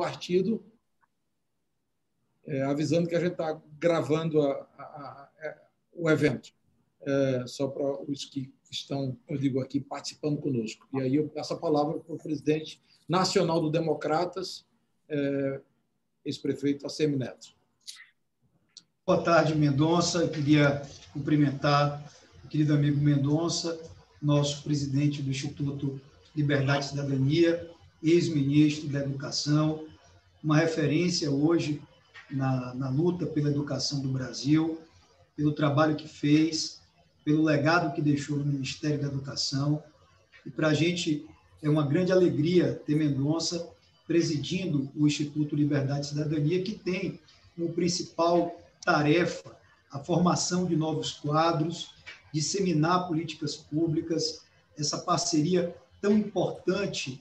partido, avisando que a gente está gravando o evento, só para os que estão, eu digo aqui, participando conosco. E aí eu passo a palavra para o presidente nacional do Democratas, ex-prefeito ACM Neto. Boa tarde, Mendonça. Eu queria cumprimentar o querido amigo Mendonça, nosso presidente do Instituto Liberdade e Cidadania, ex-ministro da Educação, uma referência hoje na luta pela educação do Brasil, pelo trabalho que fez, pelo legado que deixou no Ministério da Educação. E para a gente é uma grande alegria ter Mendonça presidindo o Instituto Liberdade e Cidadania, que tem como principal tarefa a formação de novos quadros, disseminar políticas públicas, essa parceria tão importante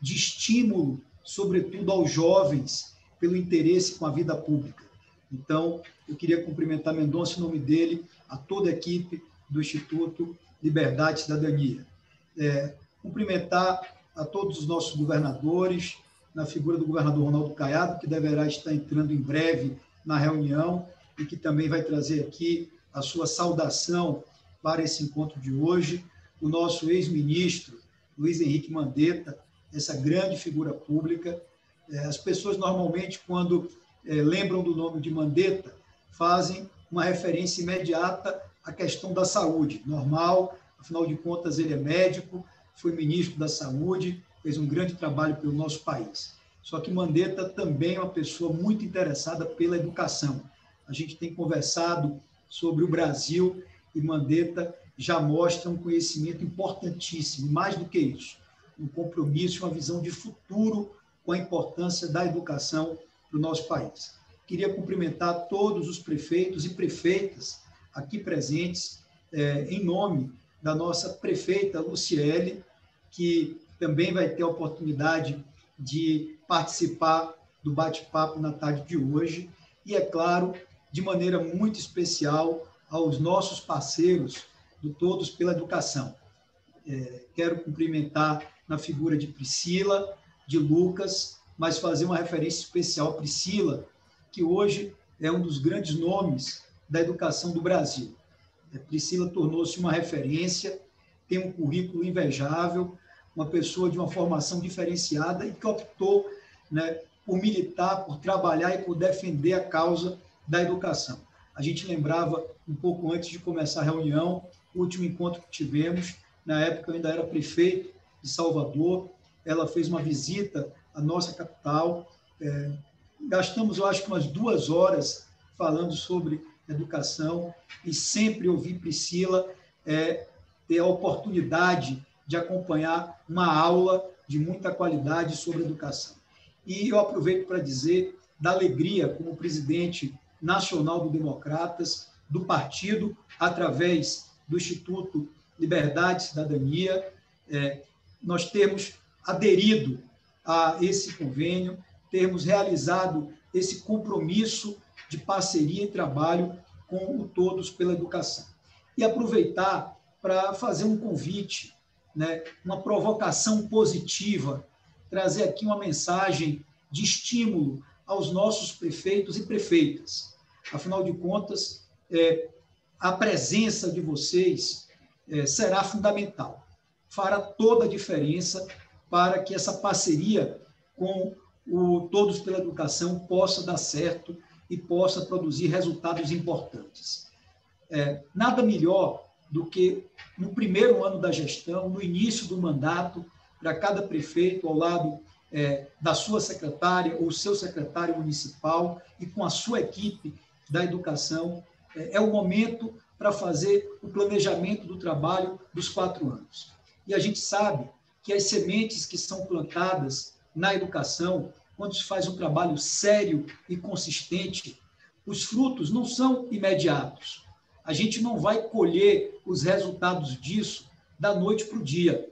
de estímulo, sobretudo aos jovens, pelo interesse com a vida pública. Então, eu queria cumprimentar Mendonça em nome dele, a toda a equipe do Instituto Liberdade e Cidadania. Cumprimentar a todos os nossos governadores, na figura do governador Ronaldo Caiado, que deverá estar entrando em breve na reunião e que também vai trazer aqui a sua saudação para esse encontro de hoje, o nosso ex-ministro, Luiz Henrique Mandetta, essa grande figura pública. As pessoas, normalmente, quando lembram do nome de Mandetta, fazem uma referência imediata à questão da saúde. Normal, afinal de contas, ele é médico, foi ministro da Saúde, fez um grande trabalho pelo nosso país. Só que Mandetta também é uma pessoa muito interessada pela educação. A gente tem conversado sobre o Brasil e Mandetta já mostra um conhecimento importantíssimo, mais do que isso, um compromisso, uma visão de futuro com a importância da educação para o nosso país. Queria cumprimentar todos os prefeitos e prefeitas aqui presentes, em nome da nossa prefeita Luciele, que também vai ter a oportunidade de participar do bate-papo na tarde de hoje, e, é claro, de maneira muito especial, aos nossos parceiros do Todos pela Educação. Quero cumprimentar na figura de Priscila, de Lucas, mas fazer uma referência especial à Priscila, que hoje é um dos grandes nomes da educação do Brasil. Priscila tornou-se uma referência, tem um currículo invejável, uma pessoa de uma formação diferenciada e que optou, por militar, por trabalhar e por defender a causa da educação. A gente lembrava, um pouco antes de começar a reunião, o último encontro que tivemos, na época eu ainda era prefeito de Salvador, ela fez uma visita à nossa capital, gastamos, eu acho que umas 2 horas falando sobre educação, e sempre ouvi Priscila ter a oportunidade de acompanhar uma aula de muita qualidade sobre educação. E eu aproveito para dizer da alegria como presidente nacional do Democratas, do partido, através do Instituto Liberdade e Cidadania, nós temos aderido a esse convênio, termos realizado esse compromisso de parceria e trabalho com o Todos pela Educação. E aproveitar para fazer um convite, uma provocação positiva, trazer aqui uma mensagem de estímulo aos nossos prefeitos e prefeitas. Afinal de contas, a presença de vocês será fundamental, fará toda a diferença para que essa parceria com o Todos pela Educação possa dar certo e possa produzir resultados importantes. Nada melhor do que, no primeiro ano da gestão, no início do mandato, para cada prefeito, ao lado da sua secretária ou seu secretário municipal e com a sua equipe da educação, é o momento para fazer o planejamento do trabalho dos 4 anos. E a gente sabe que as sementes que são plantadas na educação, quando se faz um trabalho sério e consistente, os frutos não são imediatos. A gente não vai colher os resultados disso da noite para o dia.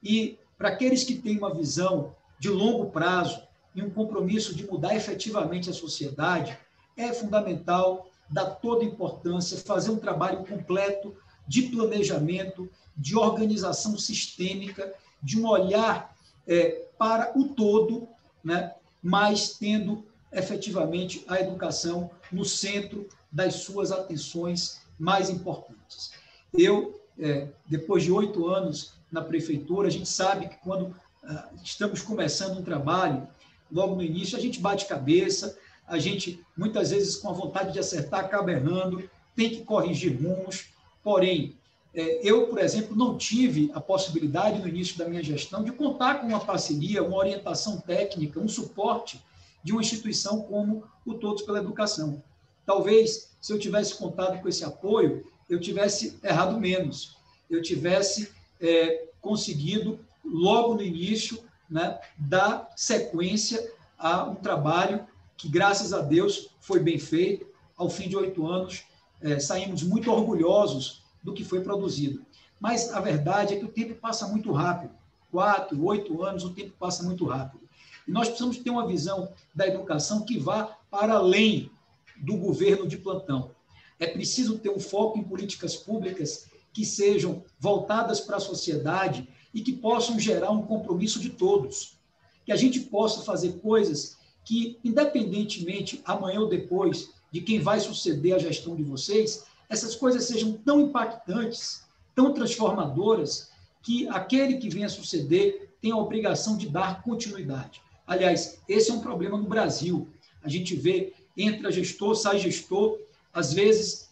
E para aqueles que têm uma visão de longo prazo e um compromisso de mudar efetivamente a sociedade, é fundamental dar toda a importância, fazer um trabalho completo de planejamento, de organização sistêmica, de um olhar para o todo, né, mas tendo efetivamente a educação no centro das suas atenções mais importantes. Eu, depois de 8 anos na prefeitura, a gente sabe que quando estamos começando um trabalho, logo no início, a gente bate cabeça, a gente, muitas vezes, com a vontade de acertar, acaba errando, tem que corrigir rumos, porém, eu, por exemplo, não tive a possibilidade, no início da minha gestão, de contar com uma parceria, uma orientação técnica, um suporte de uma instituição como o Todos pela Educação. Talvez, se eu tivesse contado com esse apoio, eu tivesse errado menos, eu tivesse conseguido, logo no início, né, dar sequência a um trabalho que, graças a Deus, foi bem feito. Ao fim de 8 anos, saímos muito orgulhosos do que foi produzido. Mas a verdade é que o tempo passa muito rápido. 4, 8 anos, o tempo passa muito rápido. E nós precisamos ter uma visão da educação que vá para além do governo de plantão. É preciso ter um foco em políticas públicas que sejam voltadas para a sociedade e que possam gerar um compromisso de todos. Que a gente possa fazer coisas que, independentemente, amanhã ou depois, de quem vai suceder a gestão de vocês, essas coisas sejam tão impactantes, tão transformadoras, que aquele que venha suceder tem a obrigação de dar continuidade. Aliás, esse é um problema no Brasil. A gente vê, entra gestor, sai gestor, às vezes,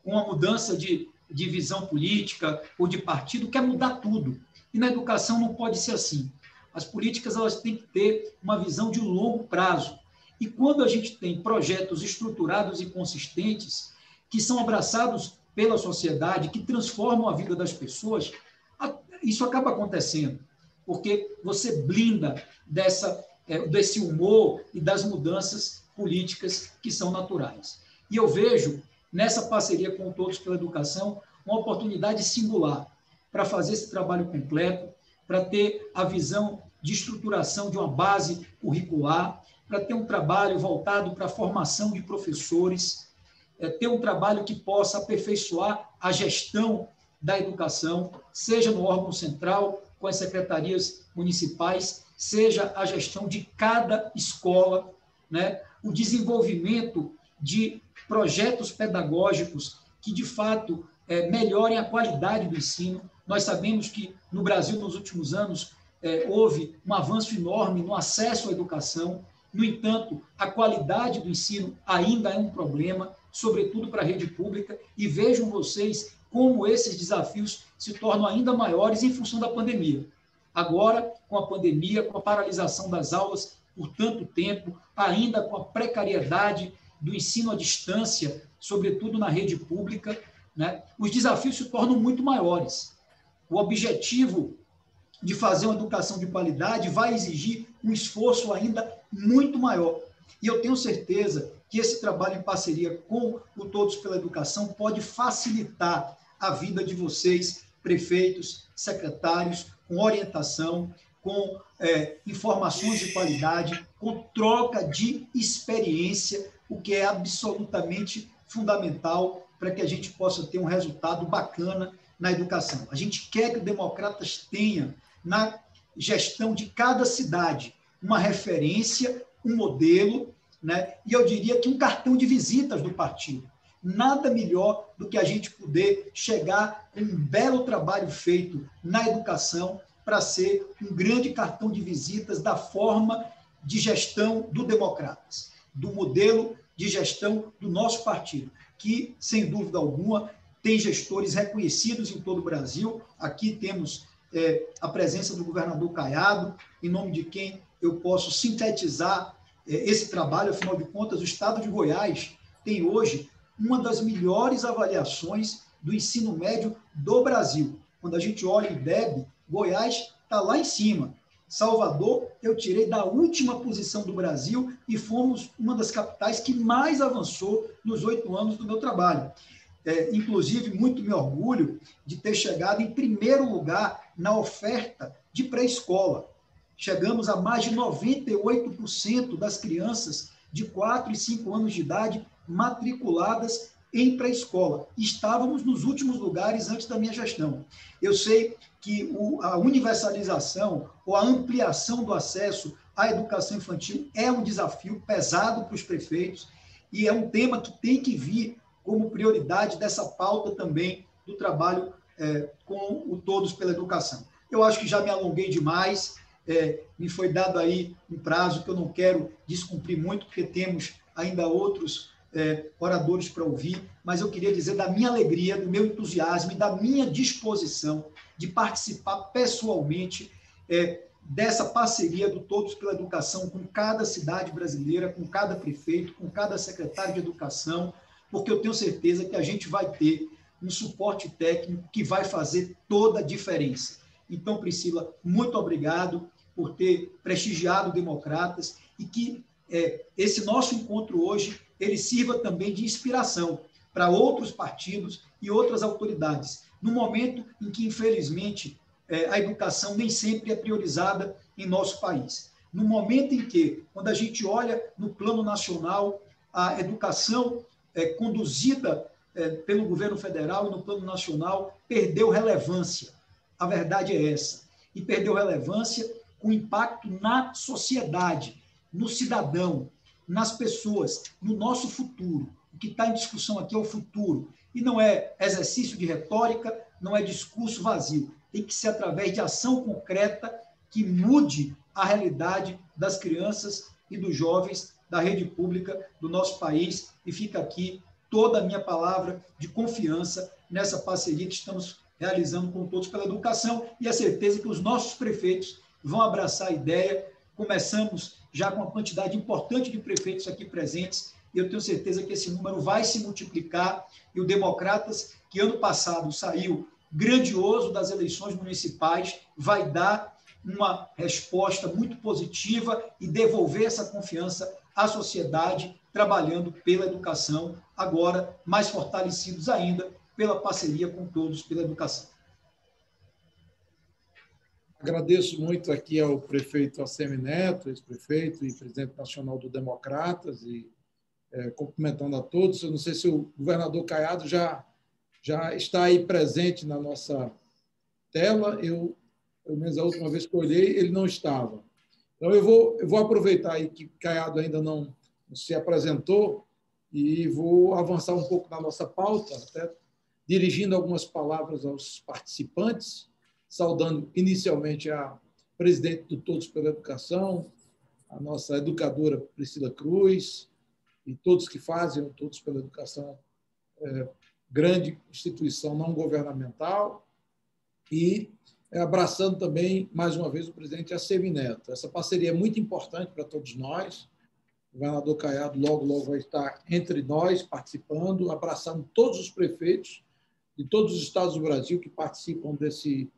com uma mudança de visão política ou de partido, quer mudar tudo. E na educação não pode ser assim. As políticas elas têm que ter uma visão de longo prazo. E quando a gente tem projetos estruturados e consistentes, que são abraçados pela sociedade, que transformam a vida das pessoas, isso acaba acontecendo, porque você blinda desse humor e das mudanças políticas que são naturais. E eu vejo, nessa parceria com Todos pela Educação, uma oportunidade singular para fazer esse trabalho completo, para ter a visão de estruturação de uma base curricular, para ter um trabalho voltado para a formação de professores, ter um trabalho que possa aperfeiçoar a gestão da educação, seja no órgão central, com as secretarias municipais, seja a gestão de cada escola, né? O desenvolvimento de projetos pedagógicos que, de fato, melhorem a qualidade do ensino. Nós sabemos que, no Brasil, nos últimos anos, houve um avanço enorme no acesso à educação. No entanto, a qualidade do ensino ainda é um problema, sobretudo para a rede pública, e vejam vocês como esses desafios se tornam ainda maiores em função da pandemia. Agora, com a pandemia, com a paralisação das aulas por tanto tempo, ainda com a precariedade do ensino à distância, sobretudo na rede pública, né, os desafios se tornam muito maiores. O objetivo de fazer uma educação de qualidade vai exigir um esforço ainda muito maior. E eu tenho certeza que esse trabalho em parceria com o Todos pela Educação pode facilitar a vida de vocês, prefeitos, secretários, com orientação, com informações de qualidade, com troca de experiência, o que é absolutamente fundamental para que a gente possa ter um resultado bacana na educação. A gente quer que o Democratas tenha, na gestão de cada cidade, uma referência, um modelo, né? E eu diria que um cartão de visitas do partido. Nada melhor do que a gente poder chegar com um belo trabalho feito na educação para ser um grande cartão de visitas da forma de gestão do Democratas, do modelo de gestão do nosso partido, que, sem dúvida alguma, tem gestores reconhecidos em todo o Brasil. Aqui temos a presença do governador Caiado, em nome de quem eu posso sintetizar esse trabalho. Afinal de contas, o estado de Goiás tem hoje uma das melhores avaliações do ensino médio do Brasil. Quando a gente olha o IDEB, Goiás está lá em cima. Salvador, eu tirei da última posição do Brasil e fomos uma das capitais que mais avançou nos 8 anos do meu trabalho. Inclusive, muito me orgulho de ter chegado em primeiro lugar na oferta de pré-escola. Chegamos a mais de 98% das crianças de 4 e 5 anos de idade matriculadas em pré-escola. Estávamos nos últimos lugares antes da minha gestão. Eu sei que a universalização ou a ampliação do acesso a educação infantil é um desafio pesado para os prefeitos e é um tema que tem que vir como prioridade dessa pauta também do trabalho com o Todos pela Educação. Eu acho que já me alonguei demais, me foi dado aí um prazo que eu não quero descumprir muito, porque temos ainda outros oradores para ouvir, mas eu queria dizer da minha alegria, do meu entusiasmo e da minha disposição de participar pessoalmente dessa parceria do Todos pela Educação com cada cidade brasileira, com cada prefeito, com cada secretário de educação, porque eu tenho certeza que a gente vai ter um suporte técnico que vai fazer toda a diferença. Então, Priscila, muito obrigado por ter prestigiado o Democratas e que esse nosso encontro hoje ele sirva também de inspiração para outros partidos e outras autoridades, no momento em que, infelizmente, a educação nem sempre é priorizada em nosso país. No momento em que, quando a gente olha no plano nacional, a educação conduzida pelo governo federal e no plano nacional perdeu relevância. A verdade é essa. E perdeu relevância com impacto na sociedade, no cidadão, nas pessoas, no nosso futuro. O que está em discussão aqui é o futuro. E não é exercício de retórica, não é discurso vazio. Tem que ser através de ação concreta que mude a realidade das crianças e dos jovens da rede pública do nosso país. E fica aqui toda a minha palavra de confiança nessa parceria que estamos realizando com Todos pela Educação e a certeza que os nossos prefeitos vão abraçar a ideia. Começamos já com uma quantidade importante de prefeitos aqui presentes e eu tenho certeza que esse número vai se multiplicar e o Democratas, que ano passado saiu grandioso das eleições municipais, vai dar uma resposta muito positiva e devolver essa confiança à sociedade, trabalhando pela educação, agora mais fortalecidos ainda pela parceria com Todos pela Educação. Agradeço muito aqui ao prefeito Assemineto, ex-prefeito e presidente nacional do Democratas, e cumprimentando a todos. Eu não sei se o governador Caiado já está aí presente na nossa tela. Pelo menos a última vez que eu olhei, ele não estava. Então, eu vou aproveitar aí que Caiado ainda não se apresentou e vou avançar um pouco na nossa pauta, até dirigindo algumas palavras aos participantes, saudando inicialmente a presidente do Todos pela Educação, a nossa educadora Priscila Cruz, e todos que fazem o Todos pela Educação, grande instituição não governamental, e abraçando também, mais uma vez, o presidente Assemineto. Essa parceria é muito importante para todos nós. O governador Caiado logo vai estar entre nós, participando, abraçando todos os prefeitos de todos os estados do Brasil que participam desse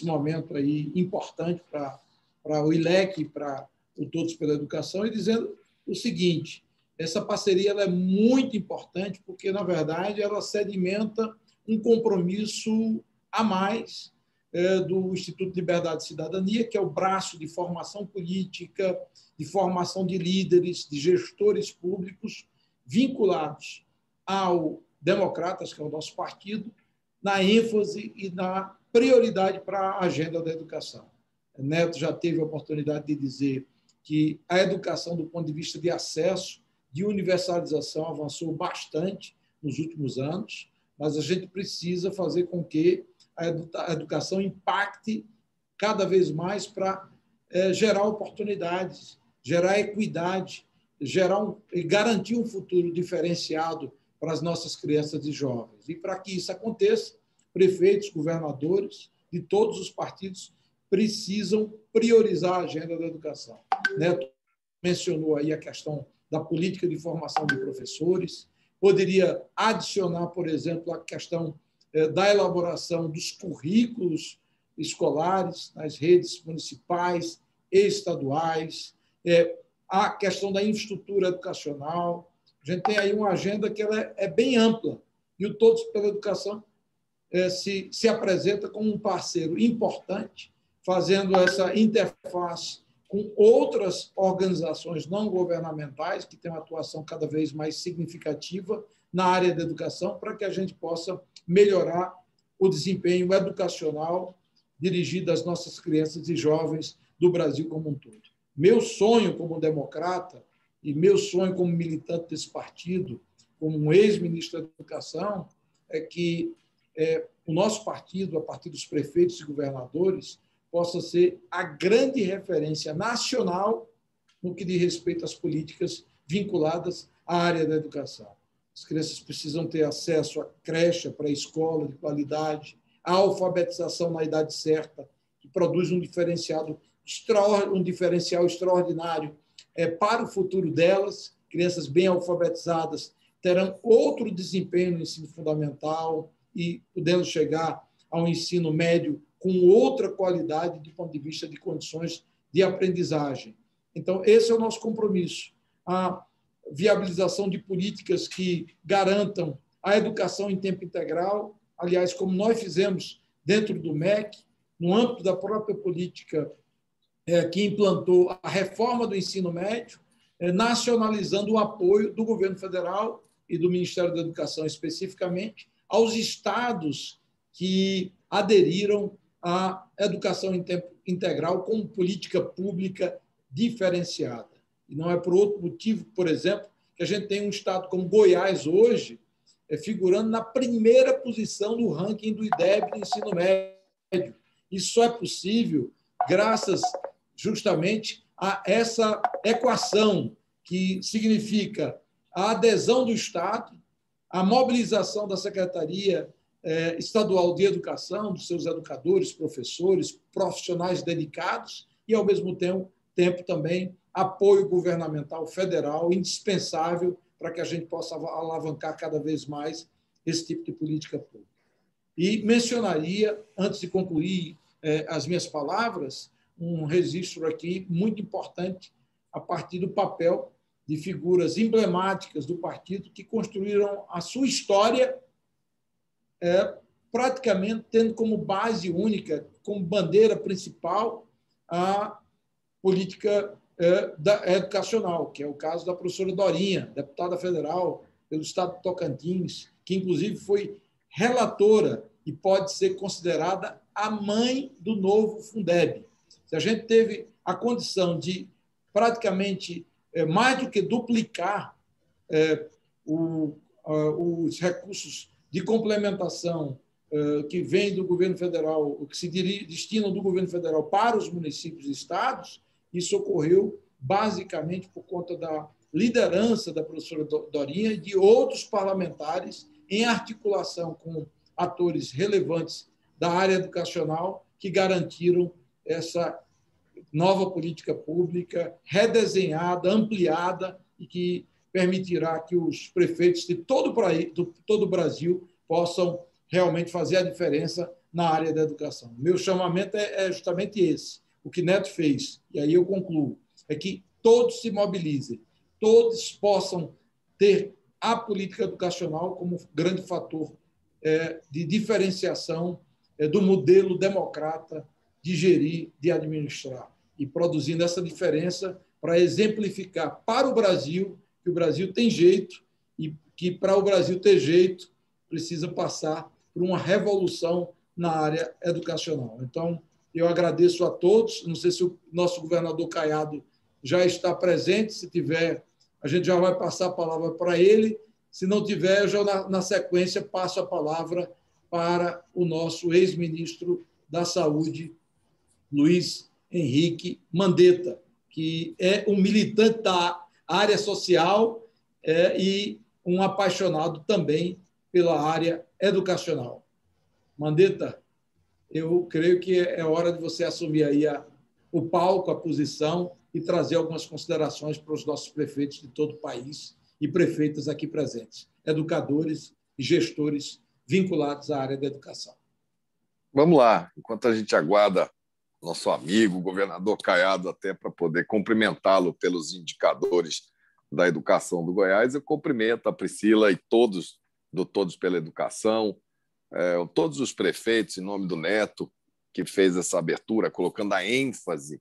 momento aí importante para o ILEC, para o Todos pela Educação, e dizendo o seguinte: essa parceria ela é muito importante porque, na verdade, ela sedimenta um compromisso a mais do Instituto Liberdade e Cidadania, que é o braço de formação política, de formação de líderes, de gestores públicos vinculados ao Democratas, que é o nosso partido, na ênfase e na prioridade para a agenda da educação. Neto já teve a oportunidade de dizer que a educação, do ponto de vista de acesso, de universalização, avançou bastante nos últimos anos, mas a gente precisa fazer com que a educação impacte cada vez mais para gerar oportunidades, gerar equidade, garantir um futuro diferenciado para as nossas crianças e jovens. E para que isso aconteça, prefeitos, governadores de todos os partidos precisam priorizar a agenda da educação. Neto mencionou aí a questão da política de formação de professores, poderia adicionar, por exemplo, a questão da elaboração dos currículos escolares nas redes municipais e estaduais, a questão da infraestrutura educacional. A gente tem aí uma agenda que ela é bem ampla, e o Todos pela Educação se apresenta como um parceiro importante, fazendo essa interface com outras organizações não governamentais que têm uma atuação cada vez mais significativa na área da educação, para que a gente possa melhorar o desempenho educacional dirigido às nossas crianças e jovens do Brasil como um todo. Meu sonho como democrata e meu sonho como militante desse partido, como um ex-ministro da Educação, é que o nosso partido, a partir dos prefeitos e governadores, possa ser a grande referência nacional no que diz respeito às políticas vinculadas à área da educação. As crianças precisam ter acesso à creche, à pré-escola de qualidade, à alfabetização na idade certa, que produz um diferencial extraordinário para o futuro delas. Crianças bem alfabetizadas terão outro desempenho no ensino fundamental e podendo chegar ao ensino médio com outra qualidade do ponto de vista de condições de aprendizagem. Então, esse é o nosso compromisso. A viabilização de políticas que garantam a educação em tempo integral, aliás, como nós fizemos dentro do MEC, no âmbito da própria política que implantou a reforma do ensino médio, nacionalizando o apoio do governo federal e do Ministério da Educação especificamente aos estados que aderiram à educação em tempo integral como política pública diferenciada. E não é por outro motivo, por exemplo, que a gente tem um estado como Goiás hoje, figurando na primeira posição no ranking do IDEB de ensino médio. Isso só é possível graças justamente a essa equação que significa a adesão do Estado, a mobilização da Secretaria Estadual de Educação, dos seus educadores, professores, profissionais dedicados e, ao mesmo tempo também apoio governamental federal indispensável para que a gente possa alavancar cada vez mais esse tipo de política pública. E mencionaria, antes de concluir as minhas palavras, um registro aqui muito importante a partir do papel de figuras emblemáticas do partido que construíram a sua história praticamente tendo como base única, como bandeira principal, a política educacional, que é o caso da professora Dorinha, deputada federal pelo estado de Tocantins, que inclusive foi relatora e pode ser considerada a mãe do novo Fundeb. Se a gente teve a condição de praticamente mais do que duplicar os recursos de complementação que vêm do governo federal, que se destinam do governo federal para os municípios e estados, isso ocorreu basicamente por conta da liderança da professora Dorinha e de outros parlamentares em articulação com atores relevantes da área educacional que garantiram essa nova política pública redesenhada, ampliada e que permitirá que os prefeitos de todo o Brasil possam realmente fazer a diferença na área da educação. Meu chamamento é justamente esse. O que Neto fez, e aí eu concluo, é que todos se mobilizem, todos possam ter a política educacional como grande fator de diferenciação do modelo democrata de gerir, de administrar, e produzindo essa diferença para exemplificar para o Brasil que o Brasil tem jeito e que, para o Brasil ter jeito, precisa passar por uma revolução na área educacional. Então, eu agradeço a todos. Não sei se o nosso governador Caiado já está presente. Se tiver, a gente já vai passar a palavra para ele. Se não tiver, eu já, na sequência, passo a palavra para o nosso ex-ministro da Saúde, Luiz Henrique Mandetta, que é um militante da área social e um apaixonado também pela área educacional. Mandetta, eu creio que é hora de você assumir aí o palco, a posição e trazer algumas considerações para os nossos prefeitos de todo o país e prefeitas aqui presentes, educadores e gestores vinculados à área da educação. Vamos lá, enquanto a gente aguarda nosso amigo, o governador Caiado, até para poder cumprimentá-lo pelos indicadores da educação do Goiás, eu cumprimento a Priscila e todos do Todos pela Educação, todos os prefeitos, em nome do Neto, que fez essa abertura, colocando a ênfase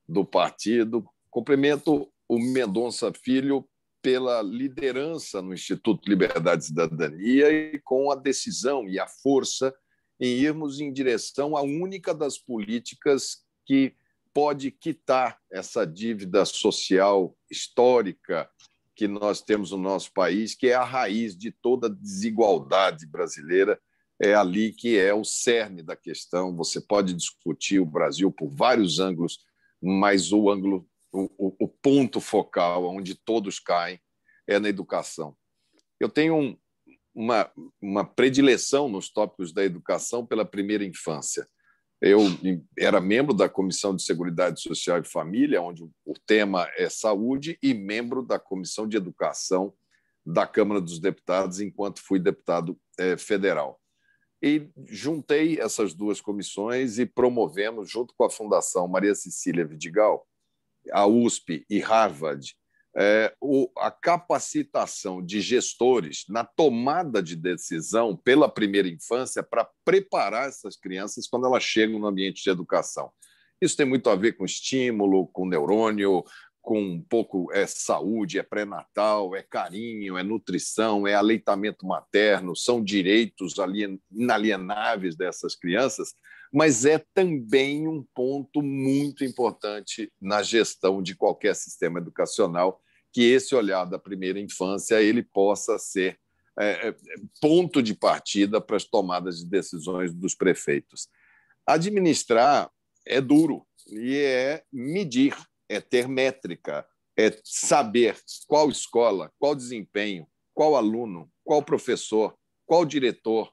do partido. Cumprimento o Mendonça Filho pela liderança no Instituto Liberdade e Cidadania e com a decisão e a força em irmos em direção à única das políticas que pode quitar essa dívida social histórica que nós temos no nosso país, que é a raiz de toda a desigualdade brasileira. É ali que é o cerne da questão. Você pode discutir o Brasil por vários ângulos, mas o ponto focal onde todos caem é na educação. Eu tenho uma predileção nos tópicos da educação pela primeira infância. Eu era membro da Comissão de Seguridade Social e Família, onde o tema é saúde, e membro da Comissão de Educação da Câmara dos Deputados, enquanto fui deputado federal. E juntei essas duas comissões e promovemos, junto com a Fundação Maria Cecília Vidigal, a USP e Harvard, a capacitação de gestores na tomada de decisão pela primeira infância para preparar essas crianças quando elas chegam no ambiente de educação. Isso tem muito a ver com estímulo, com neurônio, com um pouco saúde, é pré-natal, é carinho, é nutrição, é aleitamento materno, são direitos inalienáveis dessas crianças, mas é também um ponto muito importante na gestão de qualquer sistema educacional, que esse olhar da primeira infância ele possa ser ponto de partida para as tomadas de decisões dos prefeitos. Administrar é duro e é medir, é ter métrica, é saber qual escola, qual desempenho, qual aluno, qual professor, qual diretor,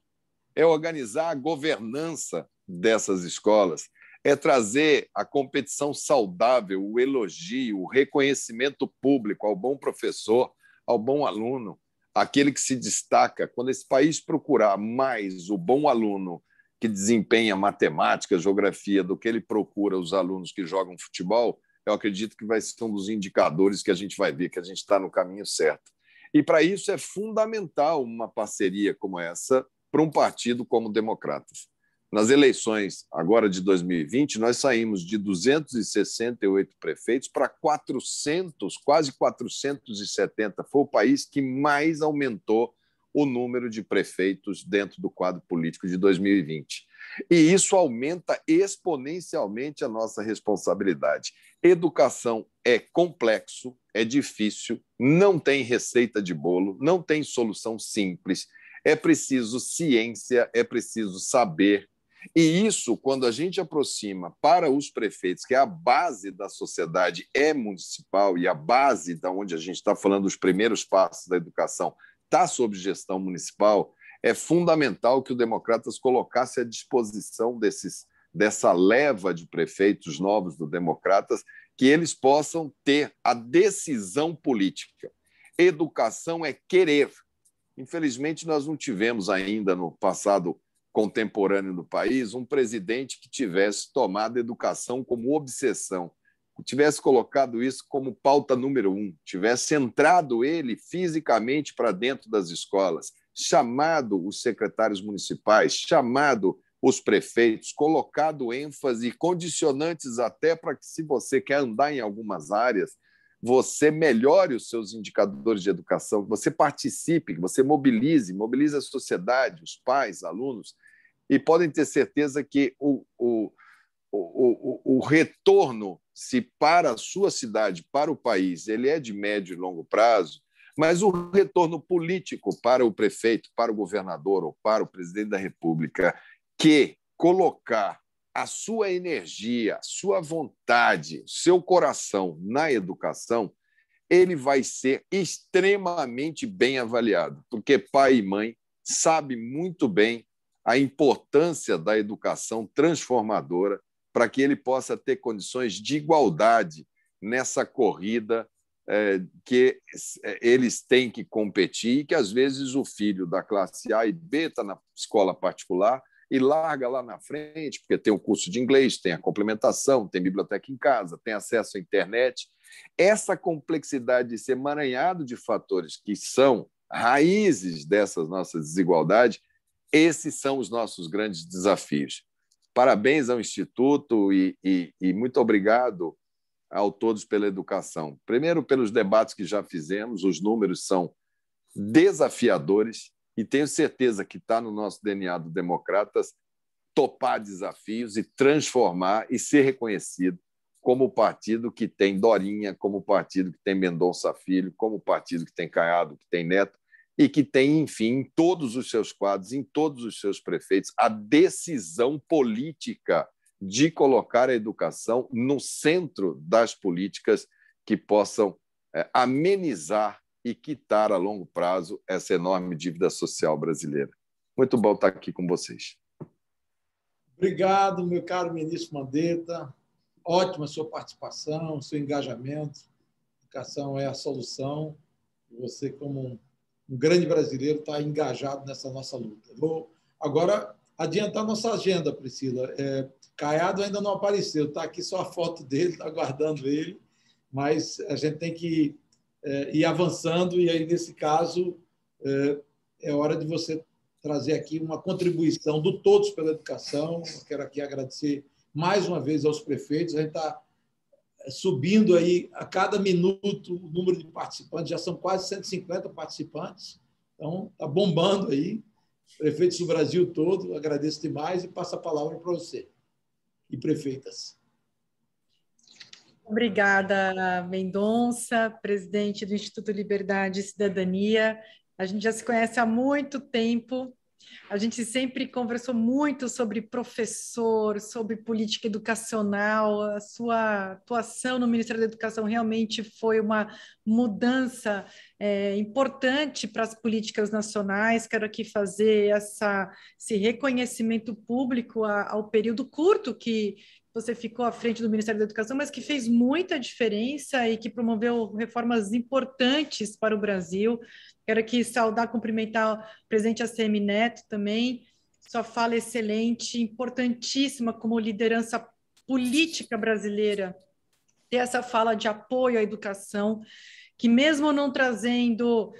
é organizar a governança dessas escolas, é trazer a competição saudável, o elogio, o reconhecimento público ao bom professor, ao bom aluno, aquele que se destaca. Quando esse país procurar mais o bom aluno que desempenha matemática, geografia, do que ele procura os alunos que jogam futebol, eu acredito que vai ser um dos indicadores que a gente vai ver que a gente está no caminho certo. E, para isso, é fundamental uma parceria como essa para um partido como Democratas. Nas eleições agora de 2020, nós saímos de 268 prefeitos para 400, quase 470. Foi o país que mais aumentou o número de prefeitos dentro do quadro político de 2020. E isso aumenta exponencialmente a nossa responsabilidade. Educação é complexo, é difícil, não tem receita de bolo, não tem solução simples. É preciso ciência, é preciso saber. E isso, quando a gente aproxima para os prefeitos, que é a base da sociedade municipal e a base da onde a gente está falando dos primeiros passos da educação, está sob gestão municipal, é fundamental que o Democratas colocasse à disposição dessa leva de prefeitos novos do Democratas, que eles possam ter a decisão política. Educação é querer. Infelizmente, nós não tivemos ainda no passado contemporâneo do país um presidente que tivesse tomado a educação como obsessão, tivesse colocado isso como pauta número 1, tivesse entrado ele fisicamente para dentro das escolas, chamado os secretários municipais, chamado os prefeitos, colocado ênfase e condicionantes até para que, se você quer andar em algumas áreas, você melhore os seus indicadores de educação, que você participe, que você mobilize a sociedade, os pais, alunos, e podem ter certeza que o retorno, se para a sua cidade, para o país, ele é de médio e longo prazo, mas o retorno político para o prefeito, para o governador ou para o presidente da República, que colocar a sua energia, a sua vontade, seu coração na educação, ele vai ser extremamente bem avaliado, porque pai e mãe sabem muito bem a importância da educação transformadora para que ele possa ter condições de igualdade nessa corrida que eles têm que competir e que, às vezes, o filho da classe A e B está na escola particular e larga lá na frente, porque tem o curso de inglês, tem a complementação, tem biblioteca em casa, tem acesso à internet. Essa complexidade de ser emaranhado de fatores que são raízes dessas nossas desigualdades, esses são os nossos grandes desafios. Parabéns ao Instituto e muito obrigado a todos pela educação. Primeiro, pelos debates que já fizemos, os números são desafiadores e tenho certeza que está no nosso DNA do Democratas topar desafios e transformar e ser reconhecido como o partido que tem Dorinha, como o partido que tem Mendonça Filho, como o partido que tem Caiado, que tem Neto, e que tem, enfim, em todos os seus quadros, em todos os seus prefeitos, a decisão política de colocar a educação no centro das políticas que possam amenizar e quitar a longo prazo essa enorme dívida social brasileira. Muito bom estar aqui com vocês. Obrigado, meu caro ministro Mandetta. Ótima sua participação, seu engajamento. A educação é a solução. Você, como um grande brasileiro, está engajado nessa nossa luta. Vou agora adiantar nossa agenda, Priscila. Caiado ainda não apareceu, está aqui só a foto dele, está aguardando ele, mas a gente tem que ir avançando, e aí, nesse caso, é hora de você trazer aqui uma contribuição do Todos pela Educação. Eu quero aqui agradecer mais uma vez aos prefeitos. A gente está subindo aí a cada minuto o número de participantes, já são quase 150 participantes, então está bombando aí. Prefeitos do Brasil todo, agradeço demais e passo a palavra para você. E prefeitas. Obrigada, Mendonça, presidente do Instituto Liberdade e Cidadania. A gente já se conhece há muito tempo. A gente sempre conversou muito sobre professor, sobre política educacional. A sua atuação no Ministério da Educação realmente foi uma mudança importante para as políticas nacionais. Quero aqui fazer esse reconhecimento público ao período curto que você ficou à frente do Ministério da Educação, mas que fez muita diferença e que promoveu reformas importantes para o Brasil. Quero aqui saudar, cumprimentar o presidente ACM Neto também. Sua fala excelente, importantíssima como liderança política brasileira, ter essa fala de apoio à educação, que mesmo não trazendo,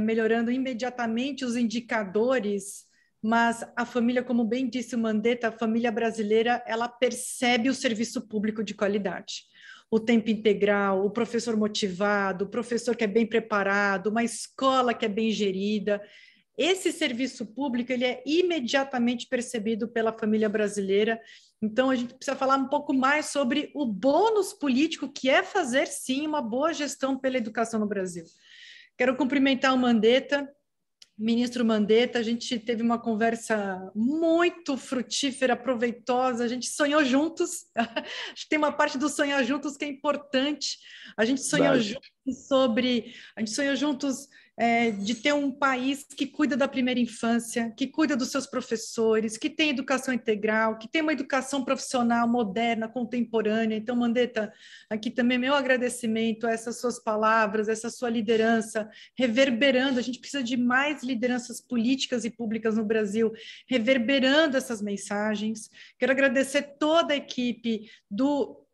melhorando imediatamente os indicadores, mas a família, como bem disse o Mandetta, a família brasileira, ela percebe o serviço público de qualidade. O tempo integral, o professor motivado, o professor que é bem preparado, uma escola que é bem gerida. Esse serviço público ele é imediatamente percebido pela família brasileira. Então, a gente precisa falar um pouco mais sobre o bônus político, que é fazer, sim, uma boa gestão pela educação no Brasil. Quero cumprimentar o Mandetta, ministro Mandetta. A gente teve uma conversa muito frutífera, proveitosa, a gente sonhou juntos, acho que tem uma parte do sonhar juntos que é importante, a gente sonhou juntos de ter um país que cuida da primeira infância, que cuida dos seus professores, que tem educação integral, que tem uma educação profissional moderna, contemporânea. Então, Mandetta, aqui também meu agradecimento a essas suas palavras, essa sua liderança, reverberando. A gente precisa de mais lideranças políticas e públicas no Brasil, reverberando essas mensagens. Quero agradecer toda a equipe do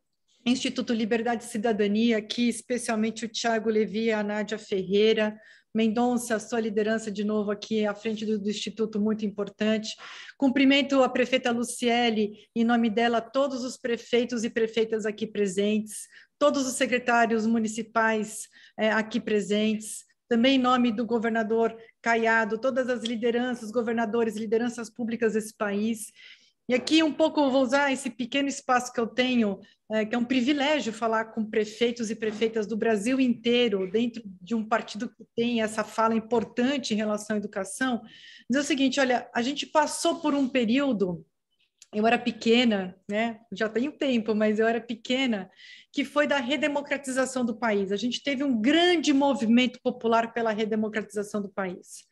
Instituto Liberdade e Cidadania, aqui especialmente o Thiago Levi e a Nádia Ferreira. Mendonça, sua liderança de novo aqui à frente do Instituto, muito importante. Cumprimento a prefeita Luciele, em nome dela, todos os prefeitos e prefeitas aqui presentes, todos os secretários municipais aqui presentes, também em nome do governador Caiado, todas as lideranças, governadores, lideranças públicas desse país. E aqui um pouco vou usar esse pequeno espaço que eu tenho, que é um privilégio falar com prefeitos e prefeitas do Brasil inteiro, dentro de um partido que tem essa fala importante em relação à educação, dizer o seguinte: olha, a gente passou por um período, eu era pequena, né? Já tenho tempo, mas eu era pequena, que foi da redemocratização do país. A gente teve um grande movimento popular pela redemocratização do país.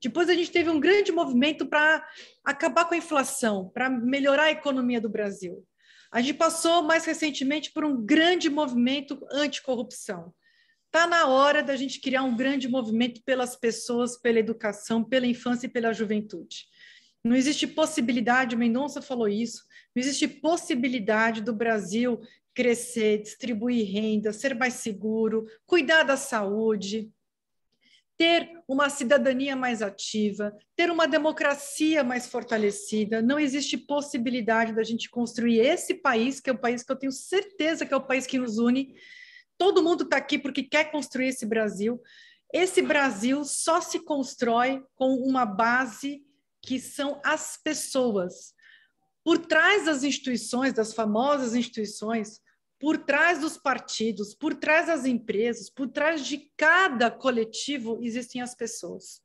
Depois a gente teve um grande movimento para acabar com a inflação, para melhorar a economia do Brasil. A gente passou mais recentemente por um grande movimento anticorrupção. Está na hora da gente criar um grande movimento pelas pessoas, pela educação, pela infância e pela juventude. Não existe possibilidade, o Mendonça falou isso, não existe possibilidade do Brasil crescer, distribuir renda, ser mais seguro, cuidar da saúde, ter uma cidadania mais ativa, ter uma democracia mais fortalecida. Não existe possibilidade da gente construir esse país, que é o país que eu tenho certeza que é o país que nos une. Todo mundo está aqui porque quer construir esse Brasil. Esse Brasil só se constrói com uma base que são as pessoas. Por trás das instituições, das famosas instituições, por trás dos partidos, por trás das empresas, por trás de cada coletivo existem as pessoas.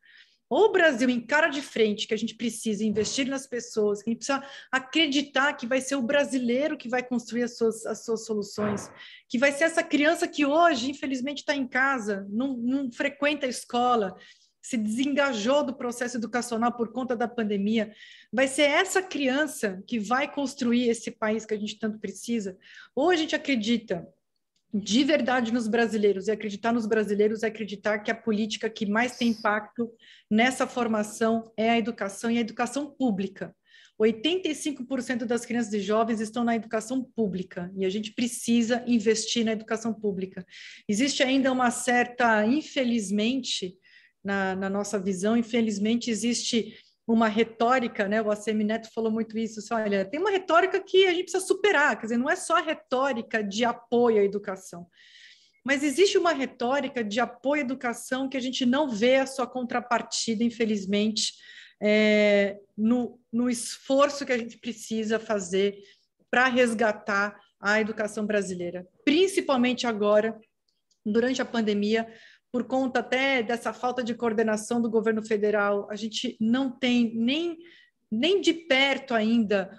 Ou o Brasil encara de frente que a gente precisa investir nas pessoas, que a gente precisa acreditar que vai ser o brasileiro que vai construir as suas soluções, que vai ser essa criança que hoje, infelizmente, está em casa, não frequenta a escola, se desengajou do processo educacional por conta da pandemia. Vai ser essa criança que vai construir esse país que a gente tanto precisa? Ou a gente acredita de verdade nos brasileiros, e acreditar nos brasileiros é acreditar que a política que mais tem impacto nessa formação é a educação, e a educação pública. 85% das crianças e jovens estão na educação pública, e a gente precisa investir na educação pública. Existe ainda uma certa, infelizmente, na nossa visão, infelizmente existe uma retórica, né? O ACM Neto falou muito isso, assim, olha, tem uma retórica que a gente precisa superar, quer dizer, não é só a retórica de apoio à educação, mas existe uma retórica de apoio à educação que a gente não vê a sua contrapartida, infelizmente, no esforço que a gente precisa fazer para resgatar a educação brasileira, principalmente agora, durante a pandemia, por conta até dessa falta de coordenação do governo federal, a gente não tem nem de perto ainda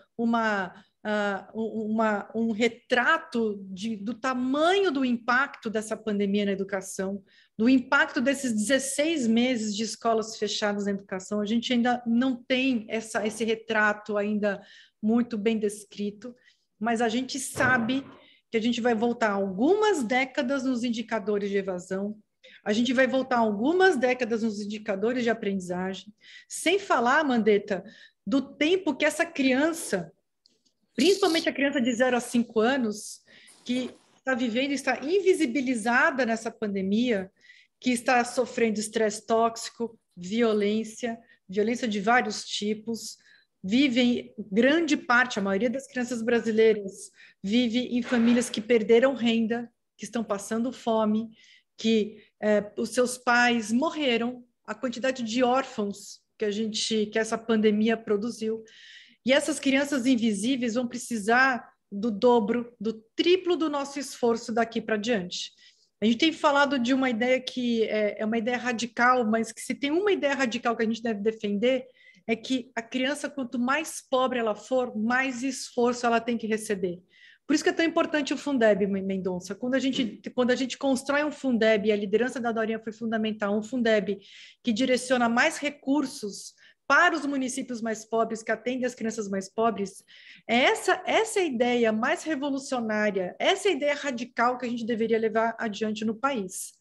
um retrato do tamanho do impacto dessa pandemia na educação, do impacto desses 16 meses de escolas fechadas na educação. A gente ainda não tem esse retrato ainda muito bem descrito, mas a gente sabe que a gente vai voltar algumas décadas nos indicadores de evasão, a gente vai voltar algumas décadas nos indicadores de aprendizagem, sem falar, Mandetta, do tempo que essa criança, principalmente a criança de 0 a 5 anos, que está vivendo, está invisibilizada nessa pandemia, que está sofrendo estresse tóxico, violência de vários tipos, vivem, grande parte, a maioria das crianças brasileiras vive em famílias que perderam renda, que estão passando fome, que os seus pais morreram, a quantidade de órfãos que essa pandemia produziu. E essas crianças invisíveis vão precisar do dobro, do triplo do nosso esforço daqui para diante. A gente tem falado de uma ideia que é uma ideia radical, mas que se tem uma ideia radical que a gente deve defender, é que a criança, quanto mais pobre ela for, mais esforço ela tem que receber. Por isso que é tão importante o Fundeb, Mendonça. Quando a gente constrói um Fundeb, e a liderança da Dorinha foi fundamental, um Fundeb que direciona mais recursos para os municípios mais pobres, que atendem as crianças mais pobres, essa é a ideia mais revolucionária, essa é a ideia radical que a gente deveria levar adiante no país,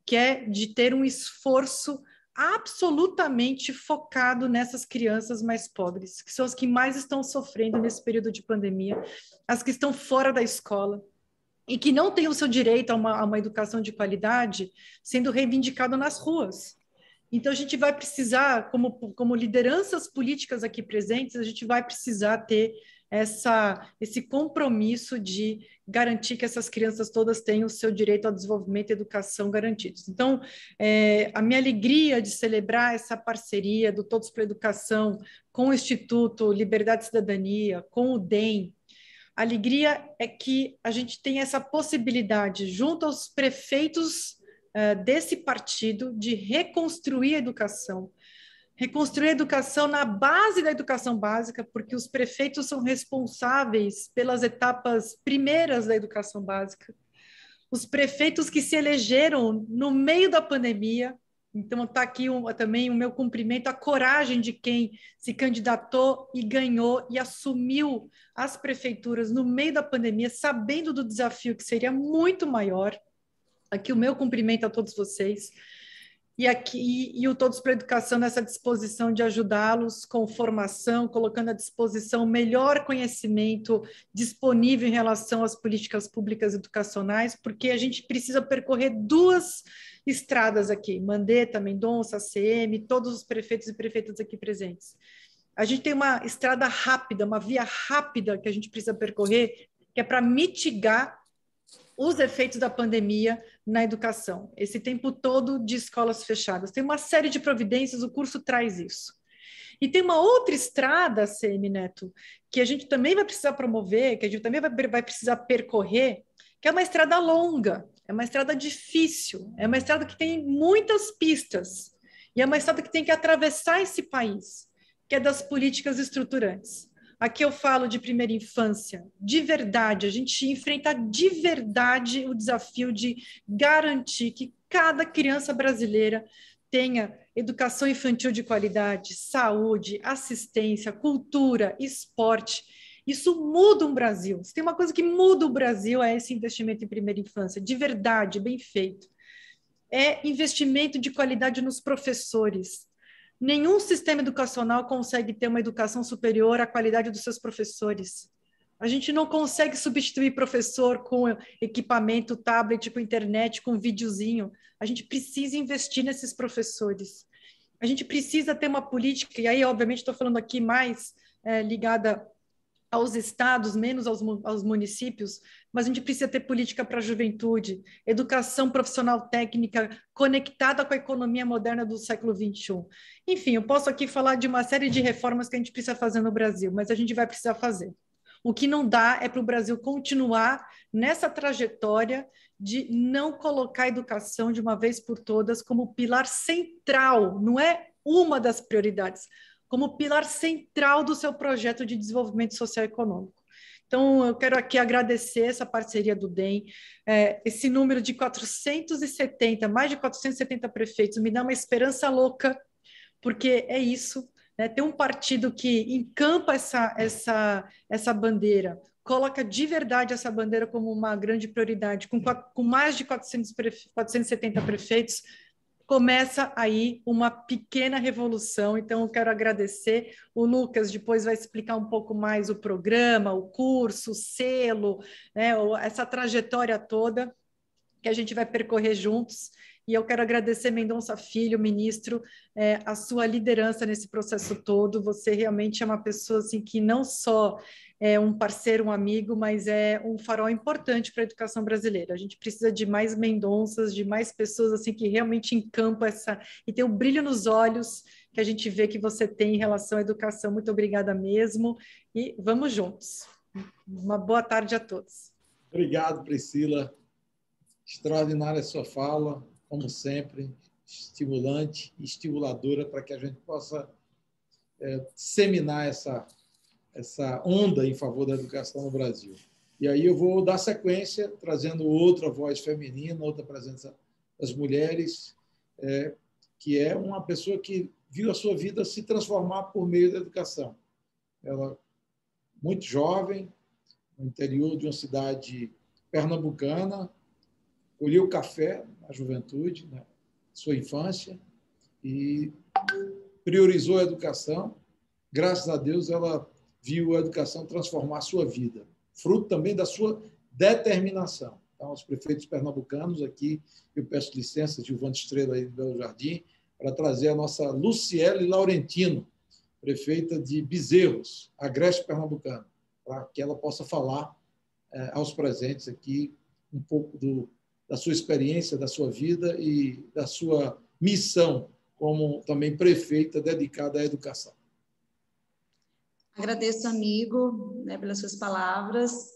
que é de ter um esforço absolutamente focado nessas crianças mais pobres, que são as que mais estão sofrendo nesse período de pandemia, as que estão fora da escola e que não têm o seu direito a uma educação de qualidade sendo reivindicado nas ruas. Então, a gente vai precisar, como lideranças políticas aqui presentes, a gente vai precisar ter esse compromisso de garantir que essas crianças todas tenham o seu direito ao desenvolvimento e educação garantidos. Então, a minha alegria de celebrar essa parceria do Todos pela Educação com o Instituto Liberdade e Cidadania, com o DEM, a alegria é que a gente tem essa possibilidade, junto aos prefeitos desse partido, de reconstruir a educação na base da educação básica, porque os prefeitos são responsáveis pelas etapas primeiras da educação básica. Os prefeitos que se elegeram no meio da pandemia, então está aqui também o meu cumprimento, a coragem de quem se candidatou e ganhou e assumiu as prefeituras no meio da pandemia, sabendo do desafio que seria muito maior. Aqui o meu cumprimento a todos vocês. E o Todos pela Educação nessa disposição de ajudá-los com formação, colocando à disposição o melhor conhecimento disponível em relação às políticas públicas educacionais, porque a gente precisa percorrer 2 estradas aqui, Mandetta, Mendonça, ACM, todos os prefeitos e prefeitas aqui presentes. A gente tem uma estrada rápida, uma via rápida que a gente precisa percorrer, que é para mitigar os efeitos da pandemia na educação, esse tempo todo de escolas fechadas. Tem uma série de providências, o curso traz isso. E tem uma outra estrada, CM Neto, que a gente também vai precisar promover, que a gente também vai precisar percorrer, que é uma estrada longa, é uma estrada difícil, é uma estrada que tem muitas pistas, e é uma estrada que tem que atravessar esse país, que é das políticas estruturantes. Aqui eu falo de primeira infância, de verdade, a gente enfrenta de verdade o desafio de garantir que cada criança brasileira tenha educação infantil de qualidade, saúde, assistência, cultura, esporte. Isso muda o Brasil. Se tem uma coisa que muda o Brasil é esse investimento em primeira infância, de verdade, bem feito. É investimento de qualidade nos professores. Nenhum sistema educacional consegue ter uma educação superior à qualidade dos seus professores. A gente não consegue substituir professor com equipamento, tablet, com internet, com videozinho. A gente precisa investir nesses professores. A gente precisa ter uma política, e aí, obviamente, estou falando aqui mais ligada aos estados, menos aos municípios, mas a gente precisa ter política para a juventude, educação profissional técnica conectada com a economia moderna do século XXI. Enfim, eu posso aqui falar de uma série de reformas que a gente precisa fazer no Brasil, mas a gente vai precisar fazer. O que não dá é para o Brasil continuar nessa trajetória de não colocar a educação de uma vez por todas como pilar central, não é uma das prioridades, como pilar central do seu projeto de desenvolvimento social e econômico. Então, eu quero aqui agradecer essa parceria do DEM, esse número de 470, mais de 470 prefeitos, me dá uma esperança louca, porque é isso, né? Ter um partido que encampa essa bandeira, coloca de verdade essa bandeira como uma grande prioridade, com mais de 470 prefeitos, começa aí uma pequena revolução. Então, eu quero agradecer. O Lucas depois vai explicar um pouco mais o programa, o curso, o selo, né, essa trajetória toda que a gente vai percorrer juntos. E eu quero agradecer, Mendonça Filho, ministro, a sua liderança nesse processo todo. Você realmente é uma pessoa assim, que não só é um parceiro, um amigo, mas é um farol importante para a educação brasileira. A gente precisa de mais Mendonças, de mais pessoas assim que realmente encampam e tem o brilho nos olhos que a gente vê que você tem em relação à educação. Muito obrigada mesmo e vamos juntos. Uma boa tarde a todos. Obrigado, Priscila. Extraordinária a sua fala, como sempre, estimulante e estimuladora para que a gente possa disseminar essa onda em favor da educação no Brasil. E aí eu vou dar sequência, trazendo outra voz feminina, outra presença das mulheres, que é uma pessoa que viu a sua vida se transformar por meio da educação. Ela, muito jovem, no interior de uma cidade pernambucana, colheu café na juventude, na sua infância, e priorizou a educação. Graças a Deus, ela viu a educação transformar a sua vida, fruto também da sua determinação. Então, aos prefeitos pernambucanos, aqui eu peço licença, Gilvando Estrela, aí do Belo Jardim, para trazer a nossa Luciele Laurentino, prefeita de Bezerros, Agreste Pernambucano, para que ela possa falar aos presentes aqui um pouco da sua experiência, da sua vida e da sua missão como também prefeita dedicada à educação. Agradeço, amigo, né, pelas suas palavras.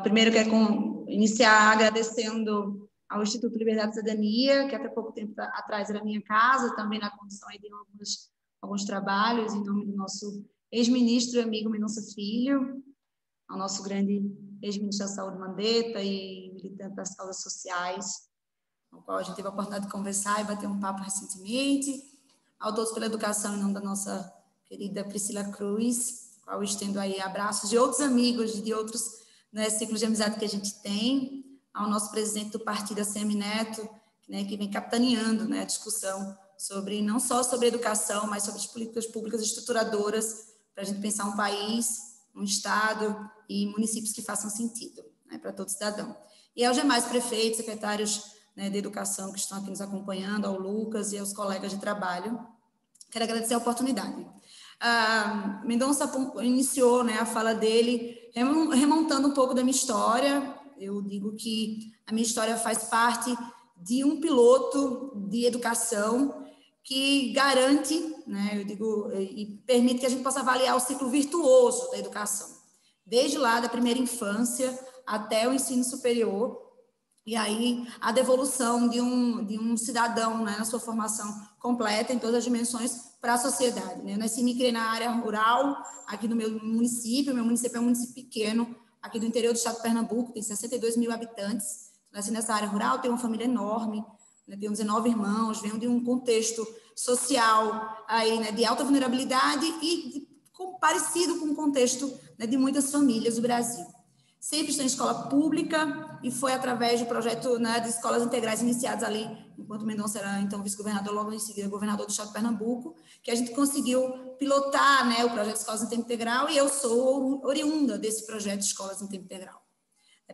Primeiro, quero iniciar agradecendo ao Instituto Liberdade e Cidadania, que até pouco tempo atrás era minha casa, também na condição de alguns trabalhos, em nome do nosso ex-ministro e amigo Mendonça Filho, ao nosso grande ex-ministro da Saúde, Mandetta, e militante das causas sociais, com o qual a gente teve a oportunidade de conversar e bater um papo recentemente, ao Todos pela Educação, em nome da nossa querida Priscila Cruz, qual estendo aí abraços de outros amigos, de outros, né, ciclos de amizade que a gente tem, ao nosso presidente do partido, ACM Neto, né, que vem capitaneando, né, a discussão não só sobre educação, mas sobre as políticas públicas estruturadoras para a gente pensar um país, um estado e municípios que façam sentido, né, para todo cidadão. E aos demais prefeitos, secretários, né, de educação que estão aqui nos acompanhando, ao Lucas e aos colegas de trabalho, quero agradecer a oportunidade. Mendonça iniciou, né, a fala dele remontando um pouco da minha história. Eu digo que a minha história faz parte de um piloto de educação que garante, né, eu digo, e permite que a gente possa avaliar o ciclo virtuoso da educação, desde lá da primeira infância até o ensino superior, e aí a devolução de um cidadão, né, na sua formação completa, em todas as dimensões, para a sociedade. Né? Eu nasci e me criei na área rural, aqui no meu município é um município pequeno, aqui do interior do estado de Pernambuco, tem 62 mil habitantes. Nasci nessa área rural, tenho uma família enorme, né, tenho 19 irmãos, venho de um contexto social aí, né, de alta vulnerabilidade e parecido com o contexto, né, de muitas famílias do Brasil. Sempre estou em escola pública e foi através do projeto, né, de escolas integrais iniciados ali, enquanto Mendonça era então vice-governador, logo em seguida governador do estado de Pernambuco, que a gente conseguiu pilotar, né, o projeto de escolas em tempo integral, e eu sou oriunda desse projeto de escolas em tempo integral.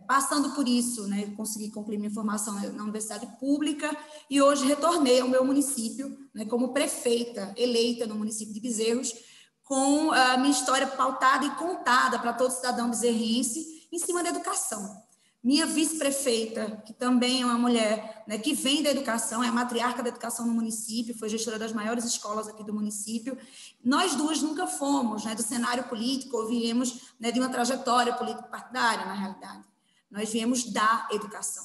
Passando por isso, né, consegui concluir minha formação na universidade pública e hoje retornei ao meu município, né, como prefeita eleita no município de Bezerros, com a minha história pautada e contada para todo cidadão bezerrense em cima da educação. Minha vice-prefeita, que também é uma mulher, né, que vem da educação, é a matriarca da educação no município, foi gestora das maiores escolas aqui do município. Nós duas nunca fomos, né, do cenário político, ou viemos, né, de uma trajetória político-partidária, na realidade. Nós viemos da educação.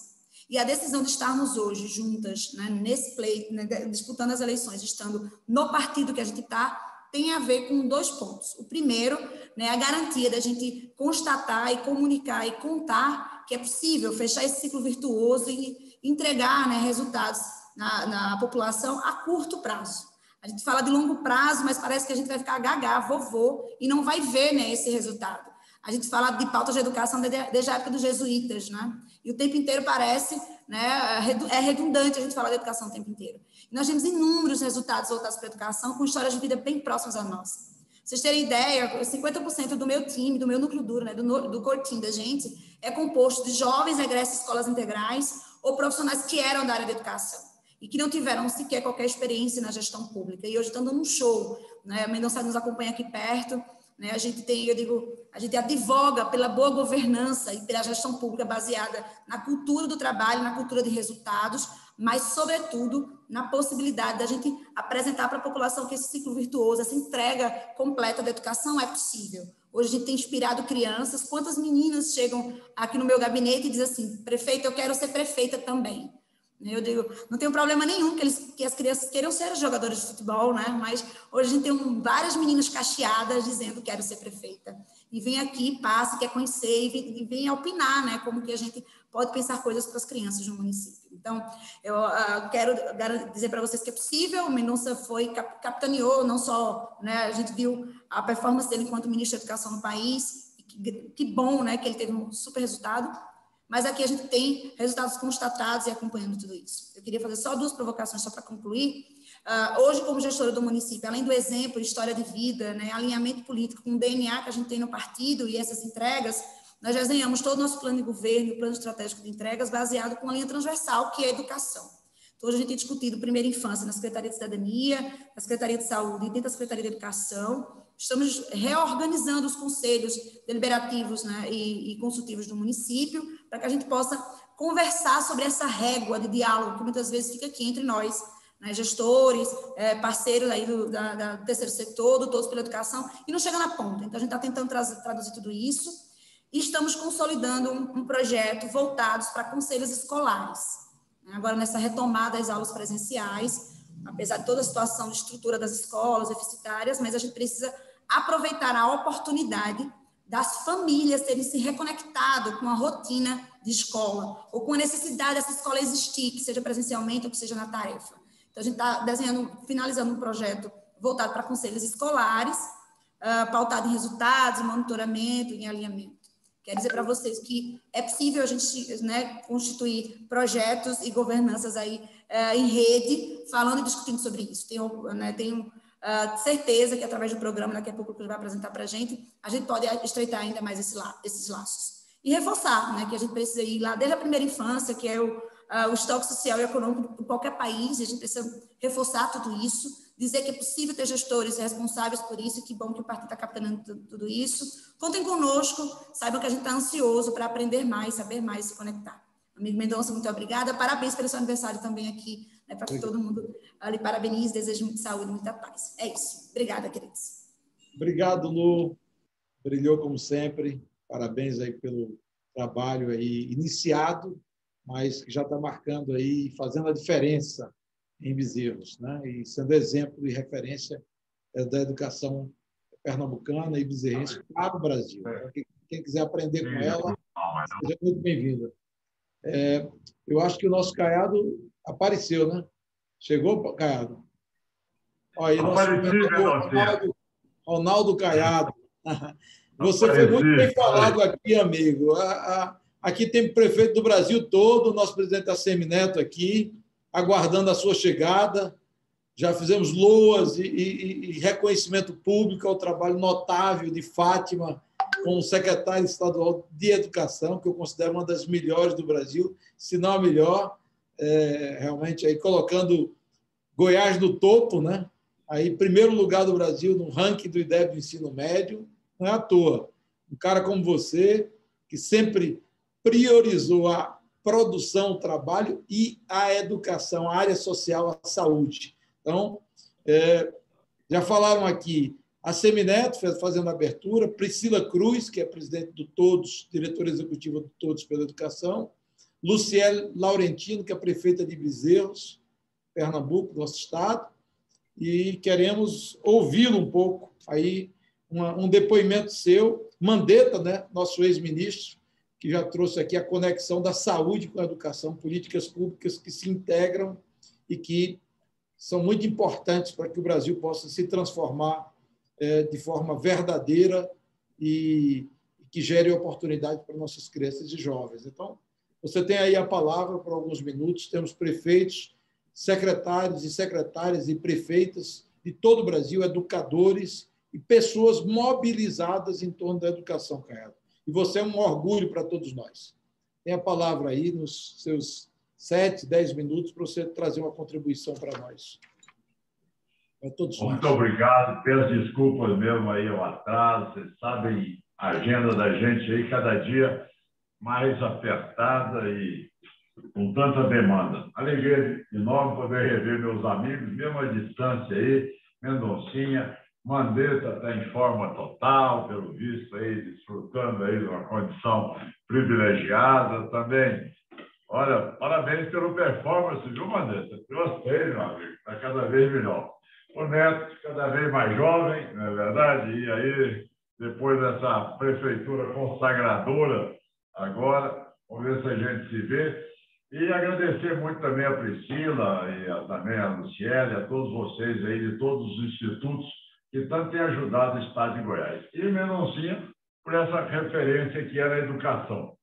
E a decisão de estarmos hoje juntas, né, nesse pleito, né, disputando as eleições, estando no partido que a gente está, tem a ver com 2 pontos. O primeiro, né, a garantia da gente constatar e comunicar e contar que é possível fechar esse ciclo virtuoso e entregar, né, resultados na população a curto prazo. A gente fala de longo prazo, mas parece que a gente vai ficar gaga, vovô, e não vai ver, né, esse resultado. A gente fala de pautas de educação desde a época dos jesuítas, né? E o tempo inteiro parece, né, é redundante a gente falar de educação o tempo inteiro. E nós temos inúmeros resultados voltados para a educação com histórias de vida bem próximas à nossa. Vocês terem ideia, 50% do meu time, do meu núcleo duro, né, do cortinho da gente, é composto de jovens egressos de escolas integrais ou profissionais que eram da área da educação e que não tiveram sequer qualquer experiência na gestão pública. E hoje estão dando um show, né? A Mendonça nos acompanha aqui perto, né? A gente tem, eu digo, a gente advoga pela boa governança e pela gestão pública baseada na cultura do trabalho, na cultura de resultados, mas, sobretudo, na possibilidade da gente apresentar para a população que esse ciclo virtuoso, essa entrega completa da educação é possível. Hoje a gente tem inspirado crianças. Quantas meninas chegam aqui no meu gabinete e dizem assim: prefeita, eu quero ser prefeita também. Eu digo, não tem problema nenhum que as crianças queiram ser jogadoras de futebol, né? Mas hoje a gente tem várias meninas cacheadas dizendo quero ser prefeita. E vem aqui, passa, quer conhecer e vem opinar, né? Como que a gente pode pensar coisas para as crianças no município. Então, eu quero dizer para vocês que é possível. O Mendonça capitaneou, não só, né? A gente viu a performance dele enquanto ministro da Educação no país. Que bom, né? Que ele teve um super resultado. Mas aqui a gente tem resultados constatados e acompanhando tudo isso. Eu queria fazer só 2 provocações só para concluir. Hoje, como gestora do município, além do exemplo, história de vida, né, alinhamento político com o DNA que a gente tem no partido e essas entregas, nós desenhamos todo o nosso plano de governo, o plano estratégico de entregas, baseado com uma linha transversal, que é a educação. Então, hoje a gente tem discutido primeira infância na Secretaria de Cidadania, na Secretaria de Saúde e dentro da Secretaria de Educação. Estamos reorganizando os conselhos deliberativos, né, e consultivos do município, para que a gente possa conversar sobre essa régua de diálogo que muitas vezes fica aqui entre nós, né, gestores, parceiros aí do terceiro setor, do Todos pela Educação, e não chega na ponta. Então, a gente está tentando traduzir tudo isso e estamos consolidando um projeto voltado para conselhos escolares. Agora, nessa retomada das aulas presenciais, apesar de toda a situação de estrutura das escolas deficitárias, mas a gente precisa aproveitar a oportunidade das famílias terem se reconectado com a rotina de escola, ou com a necessidade dessa escola existir, que seja presencialmente ou que seja na tarefa. Então, a gente está finalizando um projeto voltado para conselhos escolares, pautado em resultados, em monitoramento, em alinhamento. Quero dizer para vocês que é possível a gente, né, constituir projetos e governanças aí em rede, falando e discutindo sobre isso. Tenho certeza que, através do programa, daqui a pouco, que ele vai apresentar para a gente pode estreitar ainda mais esses laços. E reforçar, né, que a gente precisa ir lá desde a primeira infância, que é o estoque social e econômico de qualquer país, e a gente precisa reforçar tudo isso, dizer que é possível ter gestores responsáveis por isso, e que bom que o partido está capitalizando tudo isso. Contem conosco, saibam que a gente está ansioso para aprender mais, saber mais e se conectar. Amigo Mendonça, muito obrigada, parabéns pelo seu aniversário também aqui, né, Para que todo mundo lhe parabenize, desejo muita saúde, muita paz. É isso. Obrigada, queridos. Obrigado, Lu. Brilhou como sempre. Parabéns aí pelo trabalho aí iniciado, mas que já está marcando aí, fazendo a diferença em Bezerros, né? E sendo exemplo e referência da educação pernambucana e bezerrense para o Brasil. Então, quem quiser aprender com ela, seja muito bem-vinda. Eu acho que o nosso Caiado apareceu, né? Chegou, Caiado? Olha aí, nosso Ronaldo Caiado. Você foi muito bem falado aqui, amigo. Aqui tem o prefeito do Brasil todo, o nosso presidente ACM Neto aqui, aguardando a sua chegada. Já fizemos loas e reconhecimento público ao trabalho notável de Fátima como secretária estadual de Educação, que eu considero uma das melhores do Brasil, se não a melhor, realmente aí colocando Goiás no topo, né? Aí, primeiro lugar do Brasil no ranking do IDEB do ensino médio, não é à toa. Um cara como você, que sempre priorizou a produção, o trabalho e a educação, a área social, a saúde. Então, já falaram aqui a Semineto, fazendo a abertura, Priscila Cruz, que é presidente do Todos, diretora executiva do Todos pela Educação, Luciele Laurentino, que é prefeita de Bezerros, Pernambuco, nosso estado, e queremos ouvi-lo um pouco, aí um depoimento seu, Mandetta, né, nosso ex-ministro, que já trouxe aqui a conexão da saúde com a educação, políticas públicas que se integram e que são muito importantes para que o Brasil possa se transformar de forma verdadeira e que gere oportunidade para nossas crianças e jovens. Então, você tem aí a palavra por alguns minutos, temos prefeitos, secretários e secretárias e prefeitas de todo o Brasil, educadores e pessoas mobilizadas em torno da educação, Caiado. E você é um orgulho para todos nós. Tem a palavra aí nos seus 7, 10 minutos para você trazer uma contribuição para nós. Para todos nós. Muito obrigado. Peço desculpas mesmo aí ao atraso. Vocês sabem, a agenda da gente aí cada dia mais apertada e com tanta demanda. Alegria enorme poder rever meus amigos, mesmo à distância aí, Mendoncinha, Mandetta está em forma total, pelo visto aí, desfrutando aí de uma condição privilegiada também. Olha, parabéns pela performance, viu, Mandetta? Gostei, meu amigo, está cada vez melhor. O Neto, cada vez mais jovem, não é verdade? E aí, depois dessa prefeitura consagradora, agora, vamos ver se a gente se vê. E agradecer muito também a Priscila e também a Luciele, a todos vocês aí de todos os institutos que tanto têm ajudado o Estado de Goiás. E Mendoncinha, por essa referência que era a educação.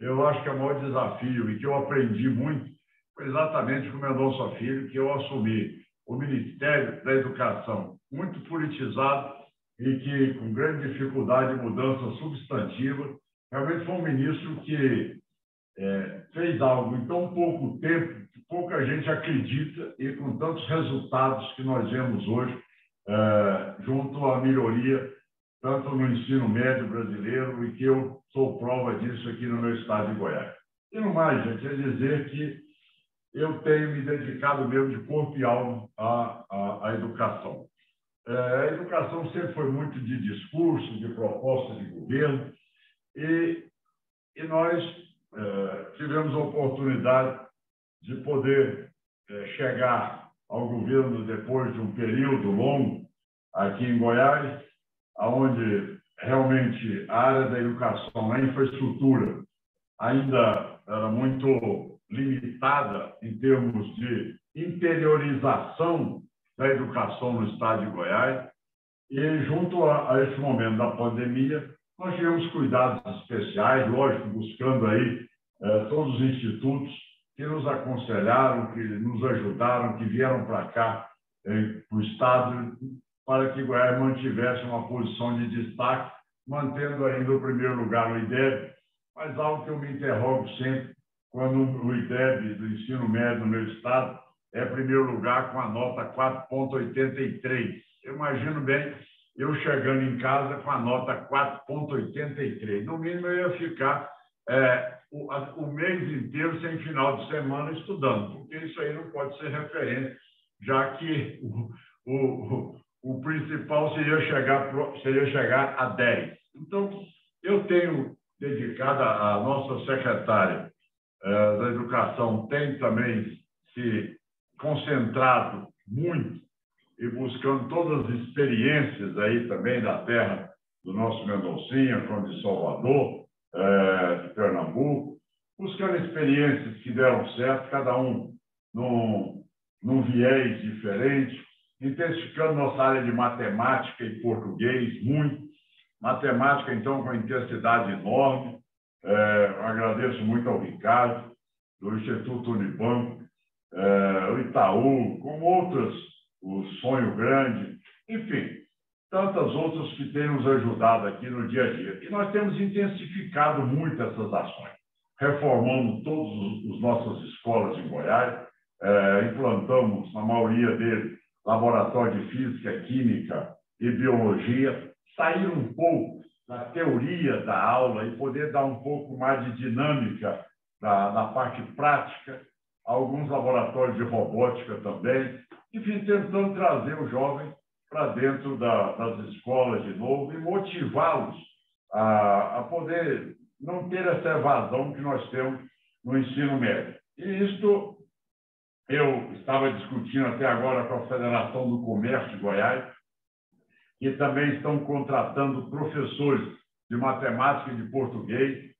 Eu acho que o maior desafio e que eu aprendi muito foi exatamente com o Mendonça Filho, que eu assumi o Ministério da Educação muito politizado e que, com grande dificuldade de mudança substantiva, realmente foi um ministro que fez algo em tão pouco tempo que pouca gente acredita e com tantos resultados que nós vemos hoje junto à melhoria tanto no ensino médio brasileiro e que eu sou prova disso aqui no meu estado de Goiás. E no mais, gente, é dizer que eu tenho me dedicado mesmo de corpo e alma à educação. A educação sempre foi muito de discurso, de proposta de governo e nós tivemos a oportunidade de poder chegar ao governo depois de um período longo aqui em Goiás, onde realmente a área da educação, a infraestrutura, ainda era muito limitada em termos de interiorização da educação no estado de Goiás. E, junto a esse momento da pandemia, nós tivemos cuidados especiais, lógico, buscando aí todos os institutos que nos aconselharam, que nos ajudaram, que vieram para cá, para o Estado, para que Goiás mantivesse uma posição de destaque, mantendo ainda o primeiro lugar no IDEB, mas algo que eu me interrogo sempre, quando o IDEB do ensino médio no meu Estado é primeiro lugar com a nota 4,83. Eu imagino bem eu chegando em casa com a nota 4,83. No mínimo, eu ia ficar o mês inteiro sem final de semana estudando, porque isso aí não pode ser referência, já que o principal seria chegar a 10. Então, eu tenho dedicado, a nossa secretária da Educação tem também se concentrado muito e buscando todas as experiências aí também da terra do nosso Mendoncinha, como de Salvador, de Pernambuco, buscando experiências que deram certo, cada um num viés diferente, intensificando nossa área de matemática e português muito. Matemática, então, com intensidade enorme. Agradeço muito ao Ricardo, do Instituto Unibanco, o Itaú, como outras, o Sonho Grande, enfim, tantas outras que têm nos ajudado aqui no dia a dia. E nós temos intensificado muito essas ações, reformando todas as nossas escolas em Goiás, implantamos, na maioria deles, laboratório de Física, Química e Biologia, sair um pouco da teoria da aula e poder dar um pouco mais de dinâmica na parte prática, alguns laboratórios de robótica também, enfim, tentando trazer o jovem para dentro das escolas de novo e motivá-los a poder não ter essa evasão que nós temos no ensino médio. E isto eu estava discutindo até agora com a Federação do Comércio de Goiás, que também estão contratando professores de matemática e de português,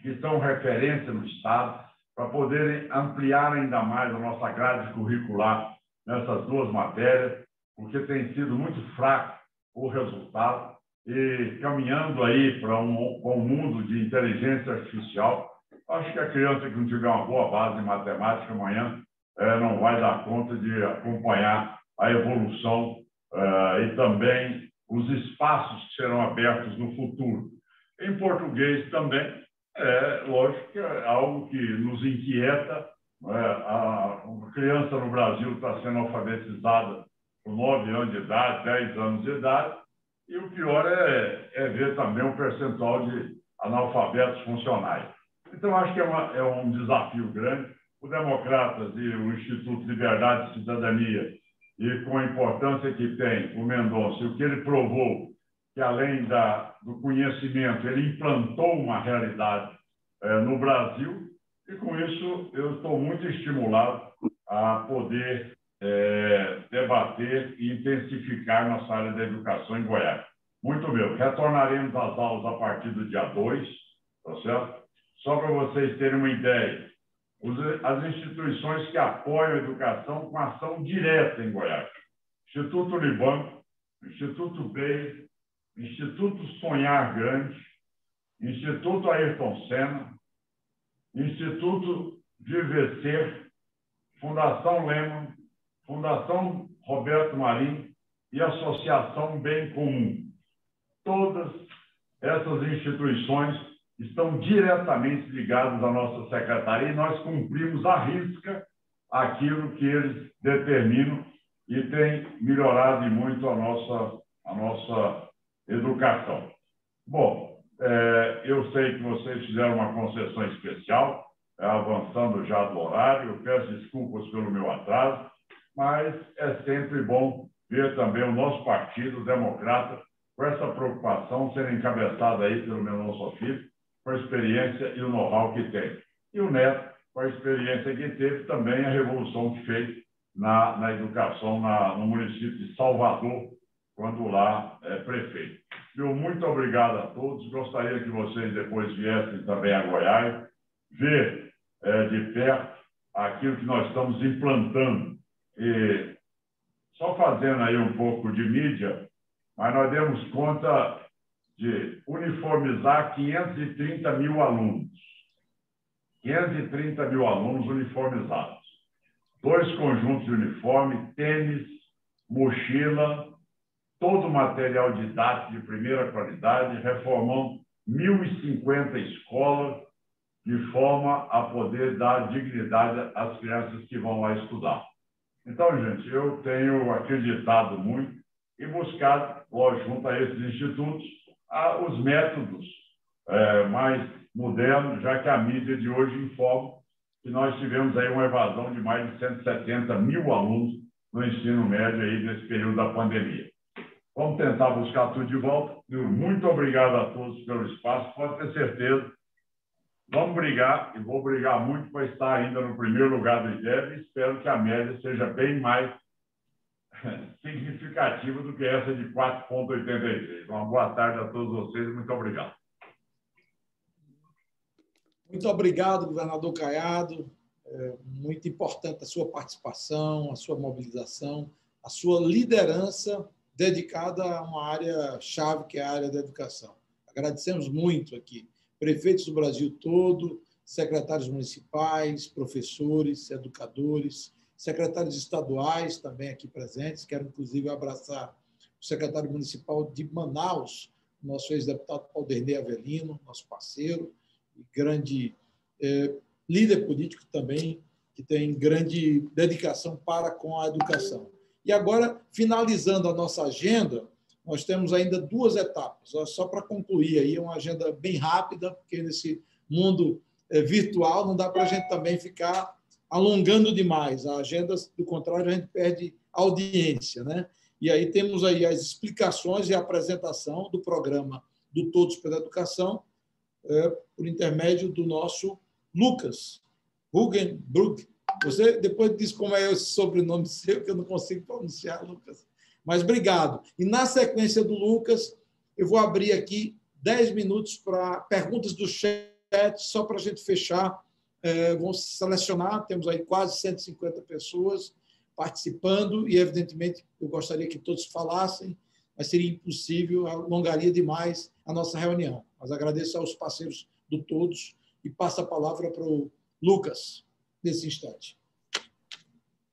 que são referência no Estado, para poderem ampliar ainda mais a nossa grade curricular nessas duas matérias, porque tem sido muito fraco o resultado, e caminhando aí para um mundo de inteligência artificial, acho que a criança que não tiver uma boa base em matemática amanhã não vai dar conta de acompanhar a evolução e também os espaços que serão abertos no futuro. Em português também, lógico que é algo que nos inquieta. A criança no Brasil está sendo alfabetizada com 9 anos de idade, 10 anos de idade, e o pior é ver também um percentual de analfabetos funcionais. Então, acho que é um desafio grande. O Democratas e o Instituto Liberdade e Cidadania, e com a importância que tem o Mendonça, o que ele provou, que além do conhecimento, ele implantou uma realidade no Brasil, e com isso eu estou muito estimulado a poder debater e intensificar nossa área da educação em Goiás. Muito bem, retornaremos às aulas a partir do dia 2, tá certo? Só para vocês terem uma ideia, as instituições que apoiam a educação com ação direta em Goiás. Instituto Unibanco, Instituto BEI, Instituto Sonhar Grande, Instituto Ayrton Senna, Instituto Vivecer, Fundação Lehman, Fundação Roberto Marinho e Associação Bem Comum. Todas essas instituições estão diretamente ligadas à nossa secretaria e nós cumprimos à risca aquilo que eles determinam e tem melhorado e muito a nossa educação. Bom, eu sei que vocês fizeram uma concessão especial, avançando já do horário, eu peço desculpas pelo meu atraso, mas é sempre bom ver também o nosso partido, o Democrata, com essa preocupação, sendo encabeçado aí pelo Mendonça Filho, com a experiência e o know-how que tem. E o Neto, com a experiência que teve, também a revolução que fez na educação no município de Salvador, quando lá é prefeito. Muito obrigado a todos. Gostaria que vocês depois viessem também a Goiás, ver de perto aquilo que nós estamos implantando. E só fazendo aí um pouco de mídia, mas nós demos conta de uniformizar 530 mil alunos. 530 mil alunos uniformizados. 2 conjuntos de uniforme, tênis, mochila, todo o material didático de primeira qualidade, reformando 1.050 escolas de forma a poder dar dignidade às crianças que vão lá estudar. Então, gente, eu tenho acreditado muito e buscado, junto a esses institutos, os métodos mais moderno, já que a mídia de hoje informa que nós tivemos aí uma evasão de mais de 170 mil alunos no ensino médio aí nesse período da pandemia. Vamos tentar buscar tudo de volta. Muito obrigado a todos pelo espaço. Pode ter certeza. Vamos brigar, e vou brigar muito para estar ainda no primeiro lugar do IDEB, e espero que a média seja bem mais significativa do que essa de 4,83. Uma boa tarde a todos vocês e muito obrigado. Muito obrigado, governador Caiado. Muito importante a sua participação, a sua mobilização, a sua liderança dedicada a uma área-chave, que é a área da educação. Agradecemos muito aqui. Prefeitos do Brasil todo, secretários municipais, professores, educadores, secretários estaduais também aqui presentes. Quero, inclusive, abraçar o secretário municipal de Manaus, nosso ex-deputado Alderney Avelino, nosso parceiro e grande líder político também, que tem grande dedicação para com a educação. E agora, finalizando a nossa agenda, nós temos ainda 2 etapas. Só para concluir, aí, uma agenda bem rápida, porque nesse mundo virtual não dá para a gente também ficar alongando demais. A agenda, do contrário, a gente perde audiência, né? E aí temos aí as explicações e a apresentação do programa do Todos pela Educação, por intermédio do nosso Lucas Hugenbrugg. Você depois diz como é esse sobrenome seu, que eu não consigo pronunciar, Lucas. Mas obrigado. E, na sequência do Lucas, eu vou abrir aqui 10 minutos para perguntas do chat, só para a gente fechar. Vamos selecionar, temos aí quase 150 pessoas participando e, evidentemente, eu gostaria que todos falassem, mas seria impossível, alongaria demais a nossa reunião. Mas agradeço aos parceiros do Todos e passo a palavra para o Lucas, nesse instante.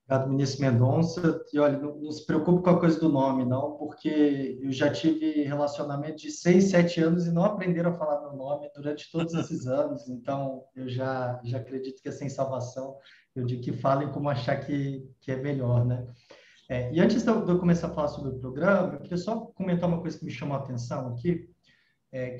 Obrigado, ministro Mendonça. E, olha, não se preocupe com a coisa do nome, não, porque eu já tive relacionamento de 6, 7 anos e não aprenderam a falar meu nome durante todos esses anos. Então, eu já acredito que é sem salvação. Eu digo que falem como achar que é melhor, né? E antes de eu começar a falar sobre o programa, eu queria só comentar uma coisa que me chamou a atenção aqui,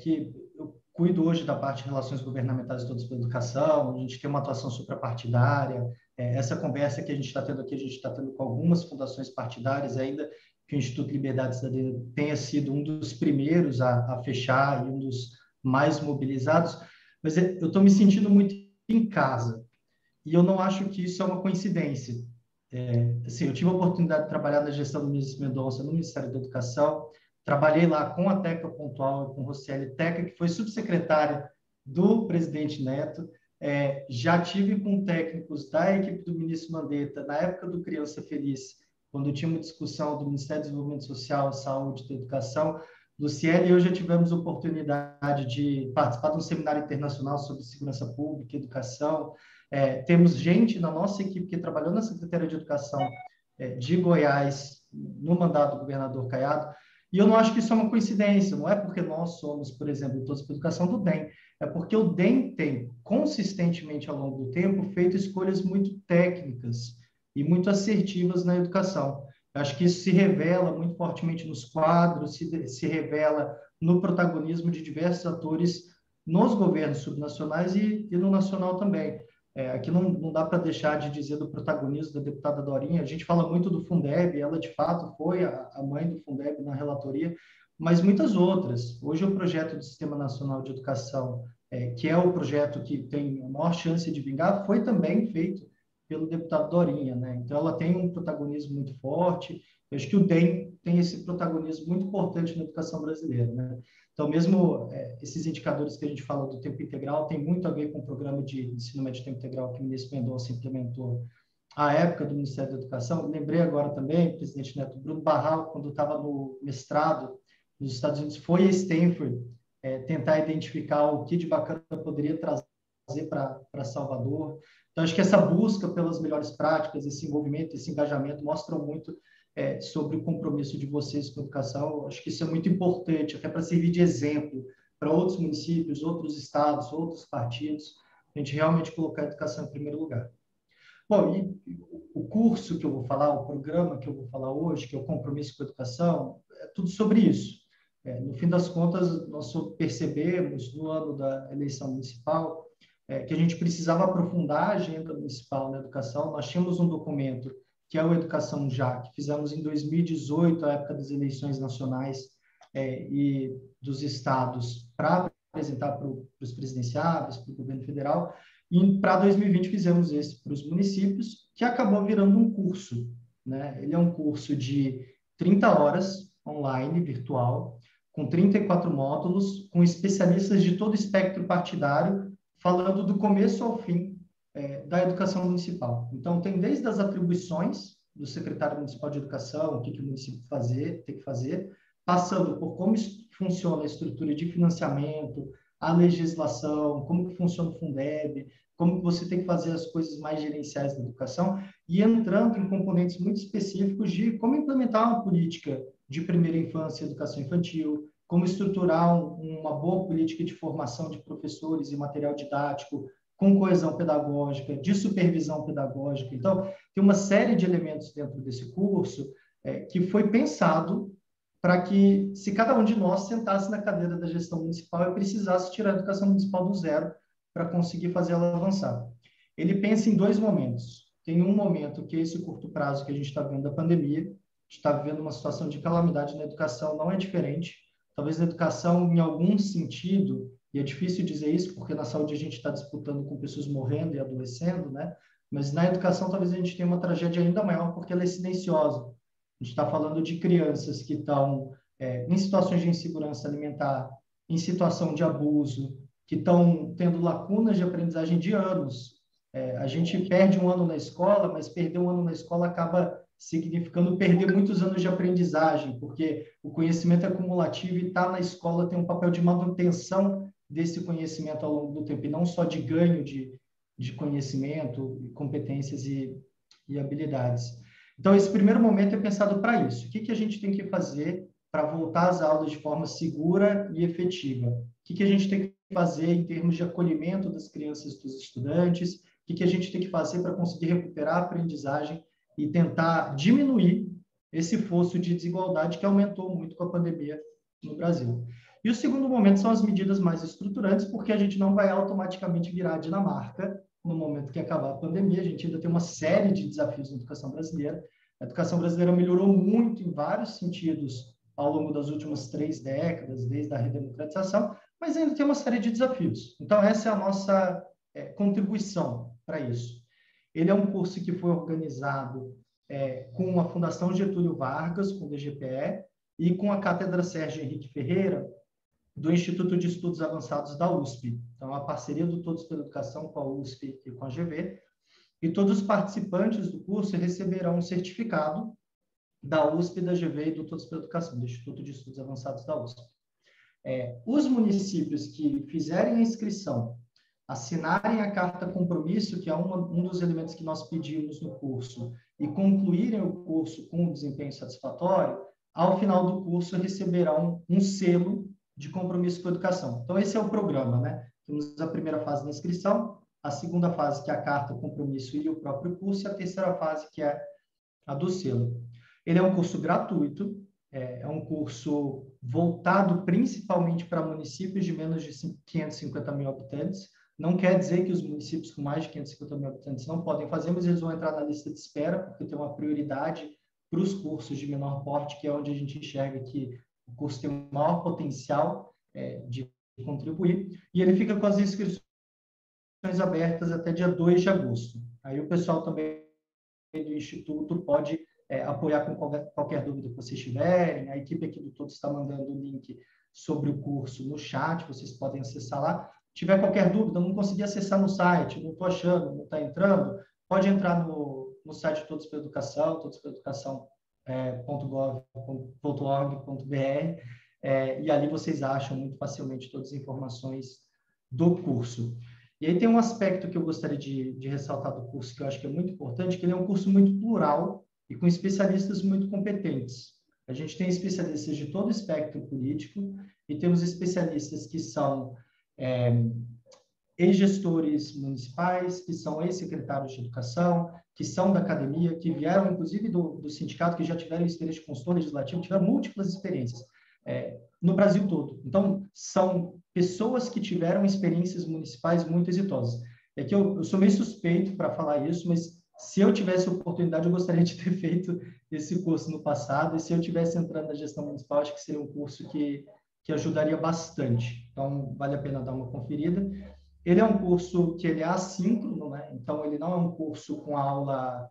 que eu cuido hoje da parte de relações governamentais de Todos pela Educação, a gente tem uma atuação suprapartidária. Essa conversa que a gente está tendo aqui, a gente está tendo com algumas fundações partidárias, ainda que o Instituto Liberdade e Cidadania tenha sido um dos primeiros a fechar e um dos mais mobilizados, mas eu estou me sentindo muito em casa, e eu não acho que isso é uma coincidência. Assim, eu tive a oportunidade de trabalhar na gestão do ministro Mendonça no Ministério da Educação, trabalhei lá com a Teca Pontual e com Rocieli Teca, que foi subsecretária do presidente Neto. Já tive com técnicos da equipe do ministro Mandetta, na época do Criança Feliz, quando tinha uma discussão do Ministério do Desenvolvimento Social, Saúde e Educação. Luciele e eu já tivemos oportunidade de participar de um seminário internacional sobre segurança pública e educação. Temos gente na nossa equipe que trabalhou na Secretaria de Educação de Goiás, no mandato do governador Caiado, e eu não acho que isso é uma coincidência, não é porque nós somos, por exemplo, Todos pela Educação do DEM, é porque o DEM tem, consistentemente ao longo do tempo, feito escolhas muito técnicas e muito assertivas na educação. Eu acho que isso se revela muito fortemente nos quadros, se revela no protagonismo de diversos atores nos governos subnacionais e no nacional também. Aqui não dá para deixar de dizer do protagonismo da deputada Dorinha. A gente fala muito do Fundeb, ela de fato foi a mãe do Fundeb na relatoria, mas muitas outras. Hoje o projeto do Sistema Nacional de Educação, que é o projeto que tem a maior chance de vingar, foi também feito pelo deputado Dorinha, né? Então ela tem um protagonismo muito forte. Eu acho que o DEM tem esse protagonismo muito importante na educação brasileira, né? Então, mesmo esses indicadores que a gente fala do tempo integral tem muito a ver com o programa de ensino médio de tempo integral que o ministro Mendonça implementou à época do Ministério da Educação. Lembrei agora também, presidente Neto, Bruno Barral, quando estava no mestrado nos Estados Unidos, foi a Stanford tentar identificar o que de bacana poderia trazer para Salvador. Então, acho que essa busca pelas melhores práticas, esse envolvimento, esse engajamento mostram muito sobre o compromisso de vocês com a educação. Acho que isso é muito importante, até para servir de exemplo para outros municípios, outros estados, outros partidos, a gente realmente colocar a educação em primeiro lugar. Bom, e o curso que eu vou falar, o programa que eu vou falar hoje, que é o Compromisso com a Educação, é tudo sobre isso. No fim das contas, nós percebemos, no ano da eleição municipal, que a gente precisava aprofundar a agenda municipal na educação. Nós tínhamos um documento, que é o Educação Já, que fizemos em 2018, à época das eleições nacionais e dos estados, para apresentar para os presidenciáveis, para o governo federal, e para 2020 fizemos esse para os municípios, que acabou virando um curso, né? Ele é um curso de 30 horas, online, virtual, com 34 módulos, com especialistas de todo o espectro partidário, falando do começo ao fim da educação municipal. Então, tem desde as atribuições do secretário municipal de educação, o que o município tem que fazer, passando por como funciona a estrutura de financiamento, a legislação, como que funciona o Fundeb, como que você tem que fazer as coisas mais gerenciais da educação, e entrando em componentes muito específicos de como implementar uma política de primeira infância e educação infantil, como estruturar uma boa política de formação de professores e material didático, com coesão pedagógica, de supervisão pedagógica. Então, tem uma série de elementos dentro desse curso que foi pensado para que, se cada um de nós sentasse na cadeira da gestão municipal e precisasse tirar a educação municipal do zero para conseguir fazer ela avançar. Ele pensa em 2 momentos. Tem um momento que é esse curto prazo que a gente está vendo da pandemia, a gente está vivendo uma situação de calamidade na educação, não é diferente. Talvez na educação, em algum sentido, e é difícil dizer isso, porque na saúde a gente está disputando com pessoas morrendo e adoecendo, né? Mas na educação talvez a gente tenha uma tragédia ainda maior, porque ela é silenciosa. A gente está falando de crianças que estão em situações de insegurança alimentar, em situação de abuso, que estão tendo lacunas de aprendizagem de anos. A gente perde um ano na escola, mas perder um ano na escola acaba significando perder muitos anos de aprendizagem, porque o conhecimento é acumulativo e estar na escola tem um papel de manutenção desse conhecimento ao longo do tempo, e não só de ganho de conhecimento, competências e habilidades. Então, esse primeiro momento é pensado para isso. O que a gente tem que fazer para voltar às aulas de forma segura e efetiva? O que a gente tem que fazer em termos de acolhimento das crianças e dos estudantes? O que a gente tem que fazer para conseguir recuperar a aprendizagem e tentar diminuir esse fosso de desigualdade que aumentou muito com a pandemia no Brasil? E o segundo momento são as medidas mais estruturantes, porque a gente não vai automaticamente virar a Dinamarca no momento que acabar a pandemia. A gente ainda tem uma série de desafios na educação brasileira. A educação brasileira melhorou muito em vários sentidos ao longo das últimas 3 décadas, desde a redemocratização, mas ainda tem uma série de desafios. Então, essa é a nossa contribuição para isso. Ele é um curso que foi organizado com a Fundação Getúlio Vargas, com o DGPE, e com a Cátedra Sérgio Henrique Ferreira, do Instituto de Estudos Avançados da USP. Então, a parceria do Todos pela Educação com a USP e com a GV. E todos os participantes do curso receberão um certificado da USP, da GV e do Todos pela Educação, do Instituto de Estudos Avançados da USP. Os municípios que fizerem a inscrição, assinarem a carta compromisso, que é um dos elementos que nós pedimos no curso, e concluírem o curso com um desempenho satisfatório, ao final do curso receberão um selo de compromisso com a educação. Então, esse é o programa, né? Temos a primeira fase da inscrição, a segunda fase, que é a carta compromisso e o próprio curso, e a terceira fase, que é a do selo. Ele é um curso gratuito, é um curso voltado principalmente para municípios de menos de 550 mil habitantes. Não quer dizer que os municípios com mais de 550 mil habitantes não podem fazer, mas eles vão entrar na lista de espera, porque tem uma prioridade para os cursos de menor porte, que é onde a gente enxerga que o curso tem o maior potencial de contribuir, e ele fica com as inscrições abertas até dia 2 de agosto. Aí o pessoal também do Instituto pode apoiar com qualquer dúvida que vocês tiverem. A equipe aqui do Todos está mandando o link sobre o curso no chat, vocês podem acessar lá. Se tiver qualquer dúvida, não consegui acessar no site, não estou achando, não está entrando, pode entrar no site Todos pela Educação, todospelaeducação.gov.org.br, e ali vocês acham muito facilmente todas as informações do curso. E aí tem um aspecto que eu gostaria de ressaltar do curso, que eu acho que é muito importante, que ele é um curso muito plural e com especialistas muito competentes. A gente tem especialistas de todo o espectro político e temos especialistas que são ex-gestores municipais, que são ex-secretários de educação, que são da academia, que vieram, inclusive, do sindicato, que já tiveram experiência de consultor legislativo, tiveram múltiplas experiências. no Brasil todo. Então, são pessoas que tiveram experiências municipais muito exitosas. É que eu sou meio suspeito para falar isso, mas se eu tivesse oportunidade, eu gostaria de ter feito esse curso no passado, e se eu tivesse entrando na gestão municipal, acho que seria um curso que ajudaria bastante. Então, vale a pena dar uma conferida. Ele é um curso que ele é assíncrono, né? Então, ele não é um curso com aula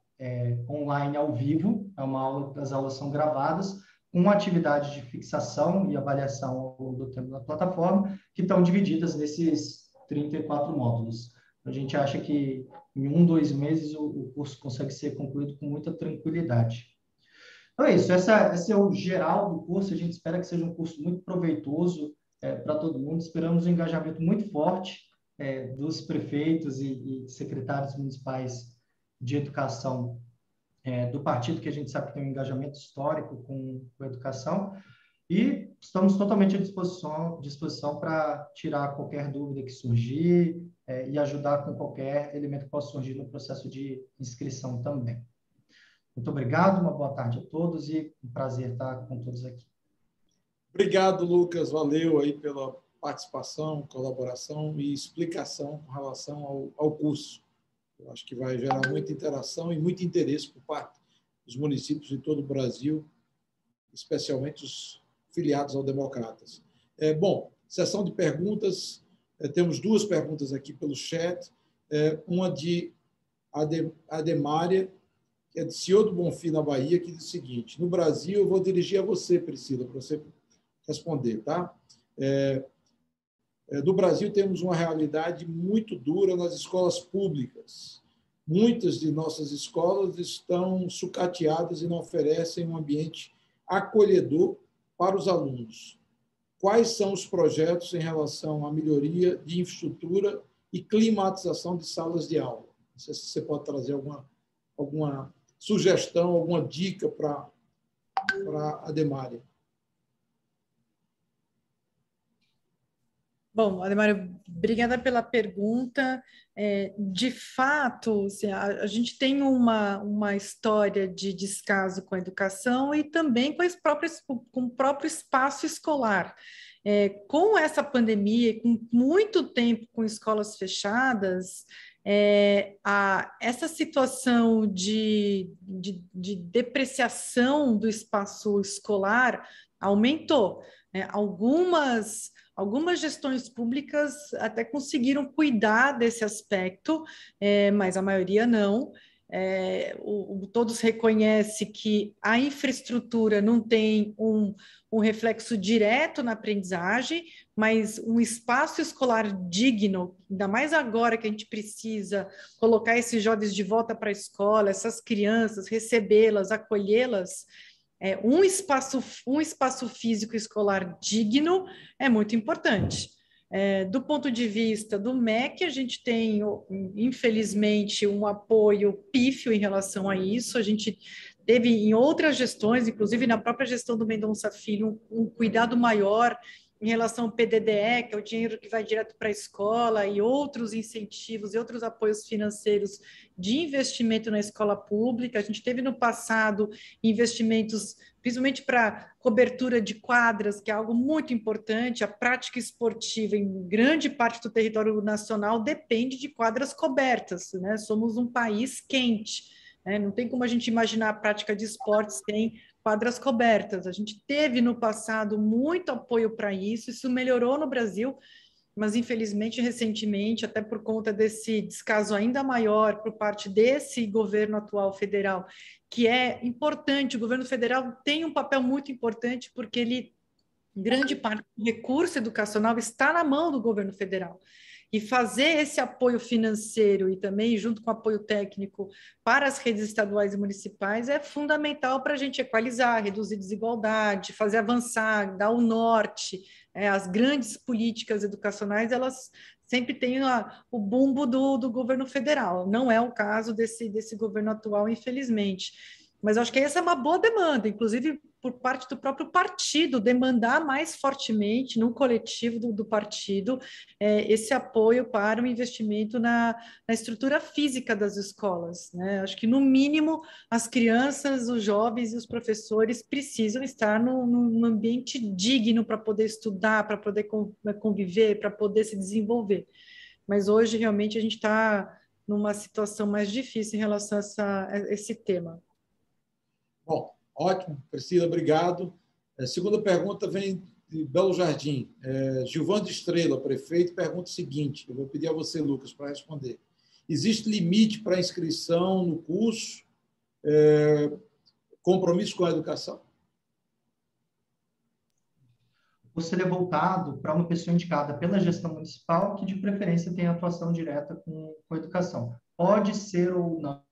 online ao vivo, é uma aula, as aulas são gravadas, com atividades de fixação e avaliação ao longo do tempo da plataforma, que estão divididas nesses 34 módulos. A gente acha que em 1, 2 meses o curso consegue ser concluído com muita tranquilidade. Então é isso, esse é o geral do curso. A gente espera que seja um curso muito proveitoso para todo mundo. Esperamos um engajamento muito forte dos prefeitos e secretários municipais de educação do partido, que a gente sabe que tem um engajamento histórico com a educação. E estamos totalmente à disposição para tirar qualquer dúvida que surgir e ajudar com qualquer elemento que possa surgir no processo de inscrição também. Muito obrigado, uma boa tarde a todos e um prazer estar com todos aqui. Obrigado, Lucas. Valeu aí pela participação, colaboração e explicação com relação ao curso. Eu acho que vai gerar muita interação e muito interesse por parte dos municípios de todo o Brasil, especialmente os filiados ao Democratas. Bom, sessão de perguntas. Temos 2 perguntas aqui pelo chat. Uma de Ademária, que é de Senhor do Bonfim, na Bahia, que diz o seguinte: no Brasil, eu vou dirigir a você, Priscila, para você responder, tá? No Brasil, temos uma realidade muito dura nas escolas públicas. Muitas de nossas escolas estão sucateadas e não oferecem um ambiente acolhedor para os alunos. Quais são os projetos em relação à melhoria de infraestrutura e climatização de salas de aula? Não sei se você pode trazer alguma sugestão, alguma dica para a Ademária. Bom, Ademário, obrigada pela pergunta. De fato, assim, a gente tem uma história de descaso com a educação e também com o próprio espaço escolar. Com essa pandemia, com muito tempo com escolas fechadas, essa situação de depreciação do espaço escolar aumentou. Algumas gestões públicas até conseguiram cuidar desse aspecto, mas a maioria não. Todos reconhecem que a infraestrutura não tem um reflexo direto na aprendizagem, mas um espaço escolar digno, ainda mais agora que a gente precisa colocar esses jovens de volta para a escola, essas crianças, recebê-las, acolhê-las, um espaço físico escolar digno é muito importante. Do ponto de vista do MEC, a gente tem, infelizmente, um apoio pífio em relação a isso. A gente teve em outras gestões, inclusive na própria gestão do Mendonça Filho, um cuidado maior em relação ao PDDE, que é o dinheiro que vai direto para a escola, e outros incentivos e outros apoios financeiros de investimento na escola pública. A gente teve no passado investimentos, principalmente para cobertura de quadras, que é algo muito importante. A prática esportiva em grande parte do território nacional depende de quadras cobertas, né? Somos um país quente, né? Não tem como a gente imaginar a prática de esportes sem quadras cobertas. A gente teve no passado muito apoio para isso melhorou no Brasil, mas infelizmente recentemente, até por conta desse descaso ainda maior por parte desse governo atual federal, que é importante, o governo federal tem um papel muito importante porque grande parte do recurso educacional está na mão do governo federal. E fazer esse apoio financeiro e também junto com apoio técnico para as redes estaduais e municipais é fundamental para a gente equalizar, reduzir desigualdade, fazer avançar, dar o norte. As grandes políticas educacionais, elas sempre têm o bumbo do governo federal. Não é o caso desse governo atual, infelizmente. Mas eu acho que essa é uma boa demanda, inclusive por parte do próprio partido, demandar mais fortemente, no coletivo do partido, esse apoio para o investimento na estrutura física das escolas, né? Acho que, no mínimo, as crianças, os jovens e os professores precisam estar num ambiente digno para poder estudar, para poder conviver, para poder se desenvolver. Mas hoje, realmente, a gente está numa situação mais difícil em relação a esse tema. Bom, ótimo. Priscila, obrigado. Segunda pergunta vem de Belo Jardim. Gilvando Estrela, prefeito, pergunta o seguinte, eu vou pedir a você, Lucas, para responder. Existe limite para inscrição no curso? Compromisso com a educação? Ou seria voltado para uma pessoa indicada pela gestão municipal, que de preferência tem atuação direta com a educação. Pode ser ou não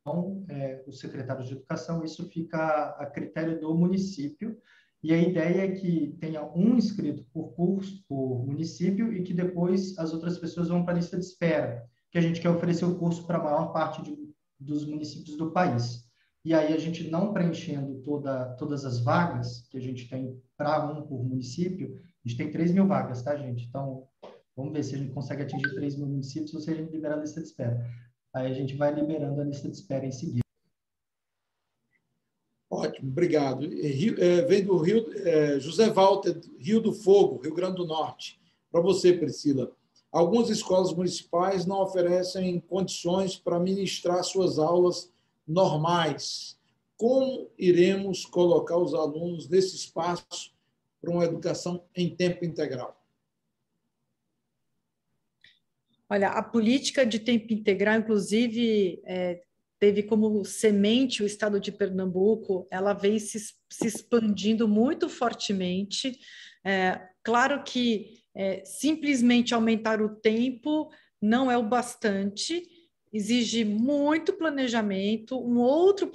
o secretário de educação, isso fica a critério do município, e a ideia é que tenha um inscrito por curso, por município, e que depois as outras pessoas vão para a lista de espera, que a gente quer oferecer o curso para a maior parte dos municípios do país. E aí a gente não preenchendo todas as vagas que a gente tem para um por município, a gente tem 3.000 vagas, tá, gente? Então, vamos ver se a gente consegue atingir 3.000 municípios ou se a gente libera a lista de espera. Aí a gente vai liberando a lista de espera em seguida. Ótimo, obrigado. Vem do Rio, José Walter, Rio do Fogo, Rio Grande do Norte. Para você, Priscila. Algumas escolas municipais não oferecem condições para ministrar suas aulas normais. Como iremos colocar os alunos nesse espaço para uma educação em tempo integral? Olha, a política de tempo integral, inclusive, teve como semente o estado de Pernambuco, ela vem se expandindo muito fortemente. Claro que simplesmente aumentar o tempo não é o bastante, exige muito planejamento, um outro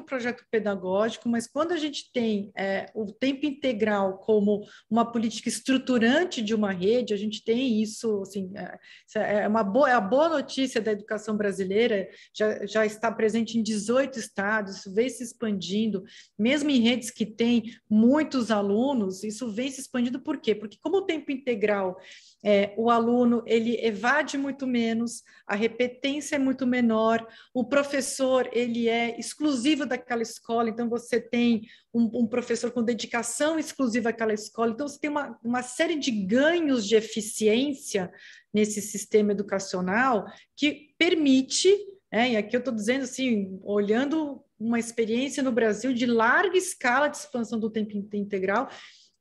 projeto pedagógico, mas quando a gente tem o tempo integral como uma política estruturante de uma rede, a gente tem isso, assim, a boa notícia da educação brasileira, já está presente em 18 estados, isso vem se expandindo, mesmo em redes que têm muitos alunos, isso vem se expandindo. Por quê? Porque como o tempo integral, o aluno ele evade muito menos, a repetência é muito menor, o professor ele é exclusivo daquela escola, então você tem um professor com dedicação exclusiva àquela escola, então você tem uma série de ganhos de eficiência nesse sistema educacional que permite, e aqui eu estou dizendo assim, olhando uma experiência no Brasil de larga escala de expansão do tempo integral,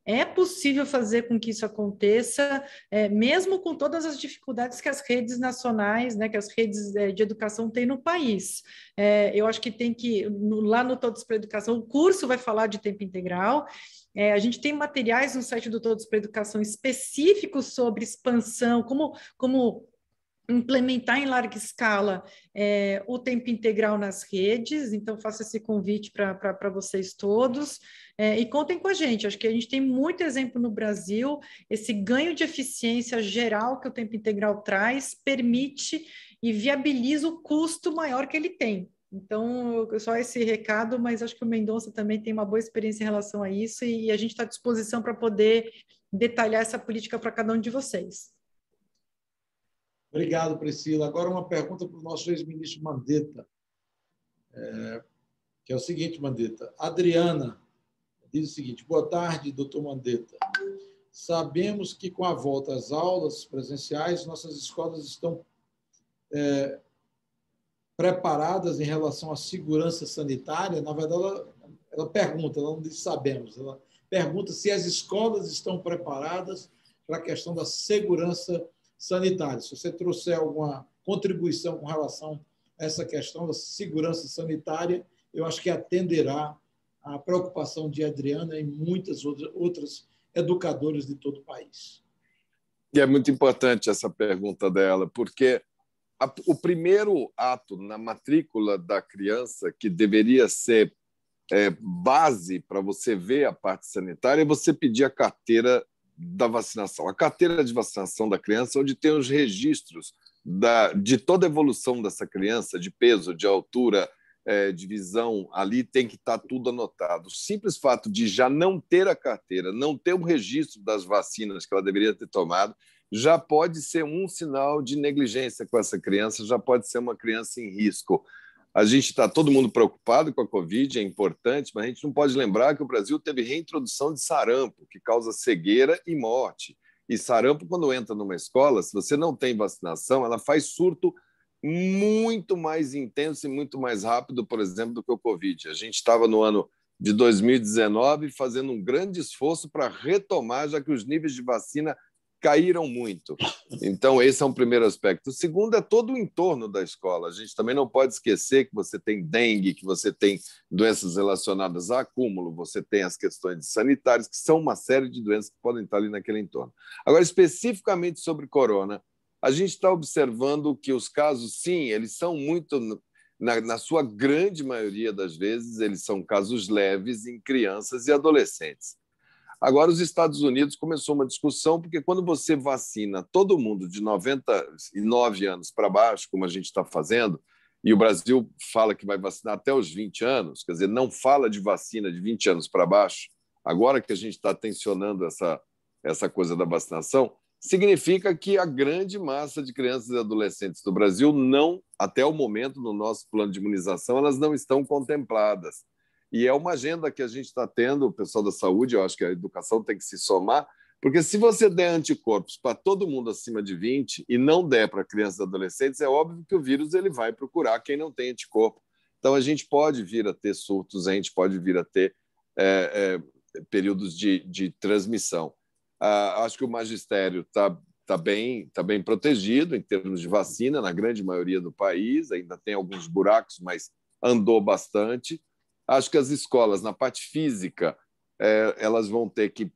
é possível fazer com que isso aconteça, mesmo com todas as dificuldades que as redes nacionais, que as redes de educação têm no país. Eu acho que tem que, lá no Todos para a Educação, o curso vai falar de tempo integral. A gente tem materiais no site do Todos para a Educação específicos sobre expansão, como implementar em larga escala o tempo integral nas redes, então faço esse convite para vocês todos, e contem com a gente, acho que a gente tem muito exemplo no Brasil, esse ganho de eficiência geral que o tempo integral traz, permite e viabiliza o custo maior que ele tem. Então, só esse recado, mas acho que o Mendonça também tem uma boa experiência em relação a isso, e a gente está à disposição para poder detalhar essa política para cada um de vocês. Obrigado, Priscila. Agora uma pergunta para o nosso ex-ministro Mandetta, que é o seguinte, Mandetta. Adriana diz o seguinte: boa tarde, doutor Mandetta. Sabemos que com a volta às aulas presenciais, nossas escolas estão preparadas em relação à segurança sanitária. Na verdade, ela pergunta, ela não diz sabemos, ela pergunta se as escolas estão preparadas para a questão da segurança sanitária. Se você trouxer alguma contribuição com relação a essa questão da segurança sanitária, eu acho que atenderá à preocupação de Adriana e muitas outras educadoras de todo o país. E é muito importante essa pergunta dela, porque o primeiro ato na matrícula da criança, que deveria ser base para você ver a parte sanitária, é você pedir a carteira da vacinação. A carteira de vacinação da criança, onde tem os registros de toda a evolução dessa criança, de peso, de altura, de visão, ali tem que estar tudo anotado. O simples fato de já não ter a carteira, não ter o registro das vacinas que ela deveria ter tomado, já pode ser um sinal de negligência com essa criança, já pode ser uma criança em risco. A gente está todo mundo preocupado com a Covid, é importante, mas a gente não pode lembrar que o Brasil teve reintrodução de sarampo, que causa cegueira e morte. E sarampo, quando entra numa escola, se você não tem vacinação, ela faz surto muito mais intenso e muito mais rápido, por exemplo, do que o Covid. A gente estava no ano de 2019 fazendo um grande esforço para retomar, já que os níveis de vacina caíram muito. Então, esse é um primeiro aspecto. O segundo é todo o entorno da escola. A gente também não pode esquecer que você tem dengue, que você tem doenças relacionadas a acúmulo, você tem as questões sanitárias, que são uma série de doenças que podem estar ali naquele entorno. Agora, especificamente sobre corona, a gente está observando que os casos, sim, eles são muito, na sua grande maioria das vezes, eles são casos leves em crianças e adolescentes. Agora, os Estados Unidos começou uma discussão, porque quando você vacina todo mundo de 99 anos para baixo, como a gente está fazendo, e o Brasil fala que vai vacinar até os 20 anos, quer dizer, não fala de vacina de 20 anos para baixo, agora que a gente está tensionando essa coisa da vacinação, significa que a grande massa de crianças e adolescentes do Brasil não, até o momento, no nosso plano de imunização, elas não estão contempladas. E é uma agenda que a gente está tendo, o pessoal da saúde, eu acho que a educação tem que se somar, porque se você der anticorpos para todo mundo acima de 20 e não der para crianças e adolescentes, é óbvio que o vírus ele vai procurar quem não tem anticorpo. Então, a gente pode vir a ter surtos, a gente pode vir a ter períodos de transmissão. Acho que o magistério está bem protegido em termos de vacina, na grande maioria do país, ainda tem alguns buracos, mas andou bastante. Acho que as escolas, na parte física, elas vão ter que...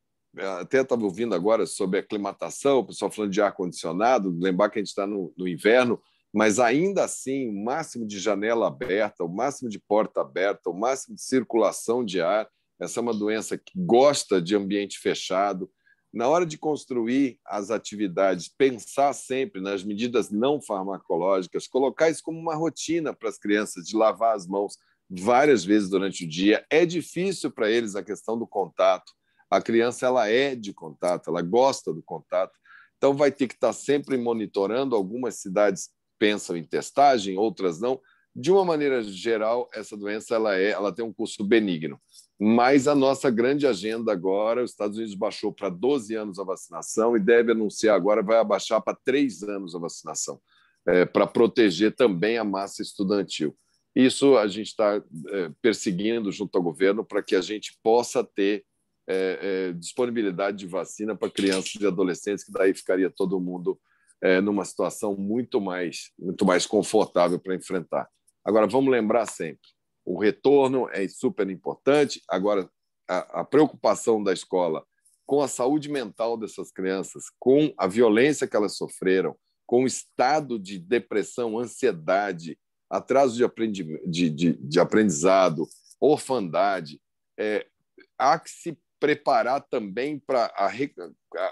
Até estava ouvindo agora sobre aclimatação, o pessoal falando de ar-condicionado, lembrar que a gente está no inverno, mas ainda assim, o máximo de janela aberta, o máximo de porta aberta, o máximo de circulação de ar. Essa é uma doença que gosta de ambiente fechado. Na hora de construir as atividades, pensar sempre nas medidas não farmacológicas, colocar isso como uma rotina para as crianças, de lavar as mãos várias vezes durante o dia. É difícil para eles a questão do contato. A criança ela é de contato, ela gosta do contato. Então, vai ter que estar sempre monitorando. Algumas cidades pensam em testagem, outras não. De uma maneira geral, essa doença ela tem um curso benigno. Mas a nossa grande agenda agora, os Estados Unidos baixou para 12 anos a vacinação e deve anunciar agora, vai abaixar para 3 anos a vacinação, para proteger também a massa estudantil. Isso a gente está perseguindo junto ao governo para que a gente possa ter disponibilidade de vacina para crianças e adolescentes, que daí ficaria todo mundo numa situação muito mais confortável para enfrentar. Agora, vamos lembrar sempre, o retorno é super importante. Agora, a preocupação da escola com a saúde mental dessas crianças, com a violência que elas sofreram, com o estado de depressão, ansiedade, atraso de aprendizado, orfandade, há que se preparar também para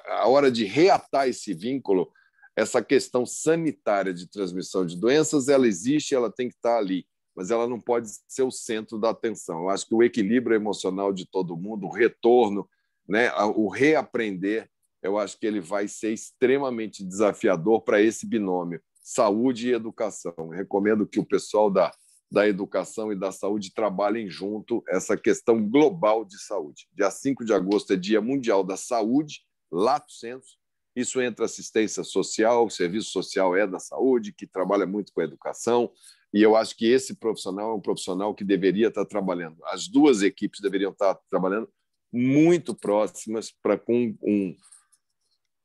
a hora de reatar esse vínculo. Essa questão sanitária de transmissão de doenças, ela existe, ela tem que estar ali, mas ela não pode ser o centro da atenção. Eu acho que o equilíbrio emocional de todo mundo, o retorno, né, o reaprender, eu acho que ele vai ser extremamente desafiador para esse binômio, saúde e educação. Eu recomendo que o pessoal da educação e da saúde trabalhem junto essa questão global de saúde. Dia 5 de agosto é Dia Mundial da Saúde, lato sensu. Isso entra assistência social, o serviço social é da saúde, que trabalha muito com a educação, e eu acho que esse profissional é um profissional que deveria estar trabalhando. As duas equipes deveriam estar trabalhando muito próximas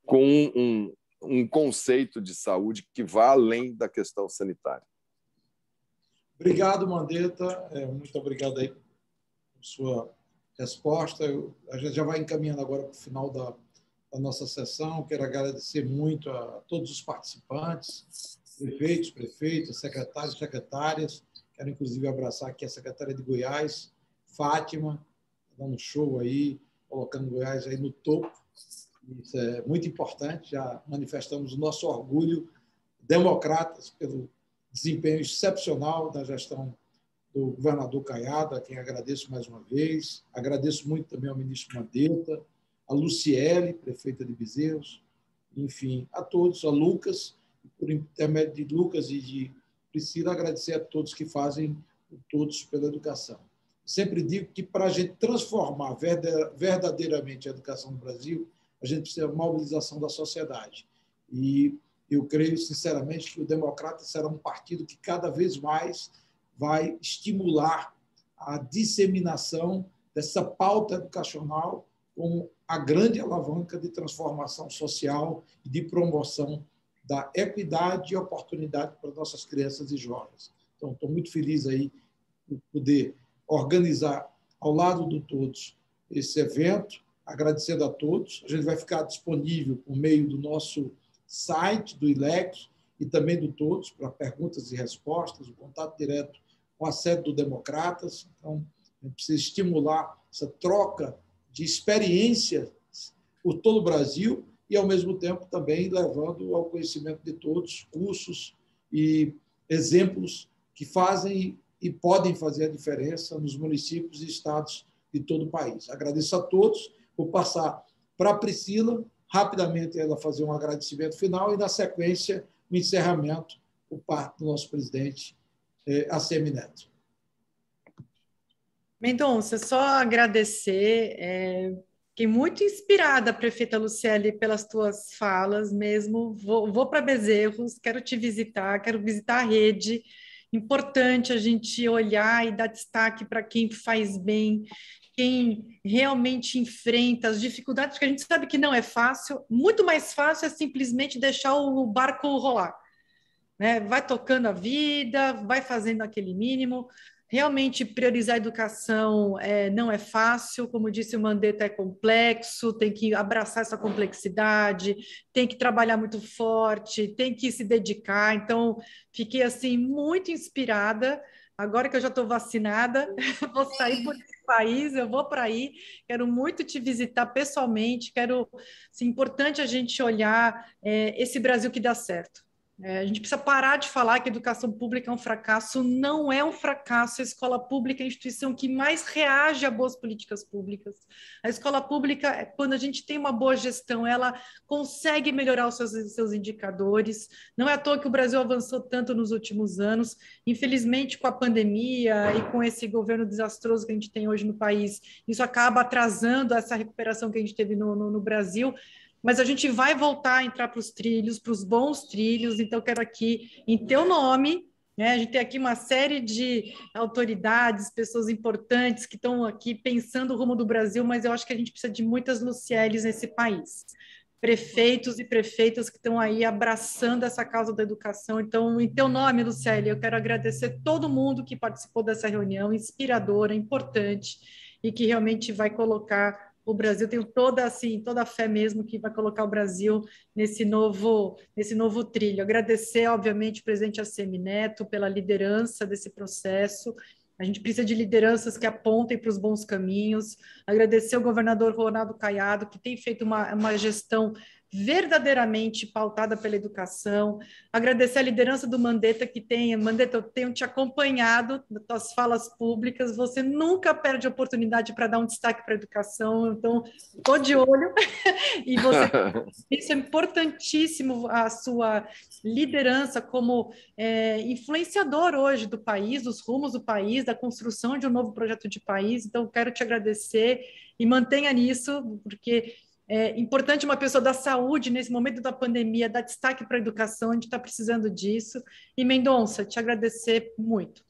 com um conceito de saúde que vá além da questão sanitária. Obrigado, Mandetta. Muito obrigado aí por sua resposta. A gente já vai encaminhando agora para o final da nossa sessão. Quero agradecer muito a todos os participantes, prefeitos, secretários, secretárias. Quero, inclusive, abraçar aqui a secretária de Goiás, Fátima, dando um show aí, colocando Goiás aí no topo. Isso é muito importante. Já manifestamos o nosso orgulho democratas pelo desempenho excepcional da gestão do governador Caiado, a quem agradeço mais uma vez. Agradeço muito também ao ministro Mandetta, a Luciele, prefeita de Bezerros, enfim, a todos, a Lucas, por intermédio de Lucas e de Priscila, agradecer a todos que fazem todos pela educação. Sempre digo que para a gente transformar verdadeiramente a educação no Brasil, a gente precisa de mobilização da sociedade. E eu creio, sinceramente, que o Democrata será um partido que cada vez mais vai estimular a disseminação dessa pauta educacional como a grande alavanca de transformação social e de promoção da equidade e oportunidade para nossas crianças e jovens. Então, estou muito feliz aí por poder organizar ao lado de todos esse evento, agradecendo a todos. A gente vai ficar disponível por meio do nosso site, do ILEC, e também do Todos, para perguntas e respostas, o contato direto com a sede do Democratas. Então, a gente precisa estimular essa troca de experiências por todo o Brasil e, ao mesmo tempo, também levando ao conhecimento de todos cursos e exemplos que fazem e podem fazer a diferença nos municípios e estados de todo o país. Agradeço a todos. Vou passar para a Priscila, rapidamente ela fazer um agradecimento final e, na sequência, o encerramento por parte do nosso presidente, ACM Neto. Mendonça, só agradecer. Fiquei muito inspirada, prefeita Luciele, pelas tuas falas mesmo. Vou para Bezerros, quero te visitar, quero visitar a rede. Importante a gente olhar e dar destaque para quem faz bem, quem realmente enfrenta as dificuldades, porque a gente sabe que não é fácil. Muito mais fácil é simplesmente deixar o barco rolar, né? Vai tocando a vida, vai fazendo aquele mínimo. Realmente priorizar a educação não é fácil, como disse o Mandetta, é complexo, tem que abraçar essa complexidade, tem que trabalhar muito forte, tem que se dedicar. Então, fiquei assim muito inspirada. Agora que eu já estou vacinada, vou sair por esse país, eu vou para aí, quero muito te visitar pessoalmente, quero, assim, importante a gente olhar esse Brasil que dá certo. A gente precisa parar de falar que a educação pública é um fracasso. Não é um fracasso. A escola pública é a instituição que mais reage a boas políticas públicas. A escola pública, quando a gente tem uma boa gestão, ela consegue melhorar os seus indicadores. Não é à toa que o Brasil avançou tanto nos últimos anos. Infelizmente, com a pandemia e com esse governo desastroso que a gente tem hoje no país, isso acaba atrasando essa recuperação que a gente teve no Brasil. Mas a gente vai voltar a entrar para os trilhos, para os bons trilhos. Então, quero aqui, em teu nome, né, a gente tem aqui uma série de autoridades, pessoas importantes que estão aqui pensando o rumo do Brasil, mas eu acho que a gente precisa de muitas Lucieles nesse país. Prefeitos e prefeitas que estão aí abraçando essa causa da educação. Então, em teu nome, Luciele, eu quero agradecer todo mundo que participou dessa reunião inspiradora, importante, e que realmente vai colocar o Brasil, tenho toda a fé mesmo que vai colocar o Brasil nesse novo trilho. Agradecer, obviamente, o presidente ACM Neto pela liderança desse processo. A gente precisa de lideranças que apontem para os bons caminhos. Agradecer ao governador Ronaldo Caiado, que tem feito uma gestão verdadeiramente pautada pela educação. Agradecer a liderança do Mandetta, Mandetta, eu tenho te acompanhado nas tuas falas públicas, você nunca perde a oportunidade para dar um destaque para a educação, então estou de olho, e isso é importantíssimo, a sua liderança como influenciador hoje do país, dos rumos do país, da construção de um novo projeto de país, então quero te agradecer e mantenha nisso, porque é importante uma pessoa da saúde, nesse momento da pandemia, dar destaque para a educação, a gente está precisando disso. E, Mendonça, te agradecer muito.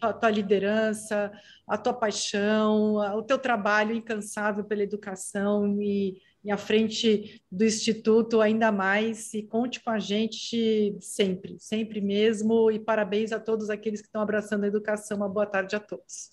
A tua liderança, a tua paixão, o teu trabalho incansável pela educação e à frente do Instituto ainda mais. E conte com a gente sempre, sempre mesmo. E parabéns a todos aqueles que estão abraçando a educação. Uma boa tarde a todos.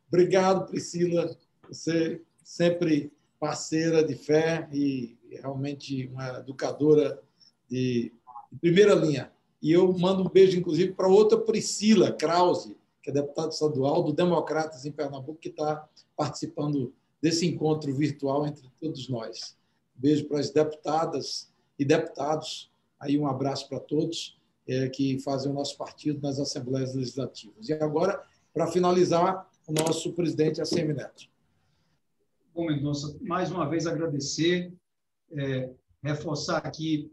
Obrigado, Priscila. Você sempre parceira de fé e realmente uma educadora de primeira linha. E eu mando um beijo, inclusive, para outra Priscila Krause, que é deputada estadual do Democratas em Pernambuco, que está participando desse encontro virtual entre todos nós. Beijo para as deputadas e deputados. Aí um abraço para todos que fazem o nosso partido nas Assembleias Legislativas. E agora para finalizar, o nosso presidente ACM Neto. Bom, Mendonça, mais uma vez agradecer, reforçar aqui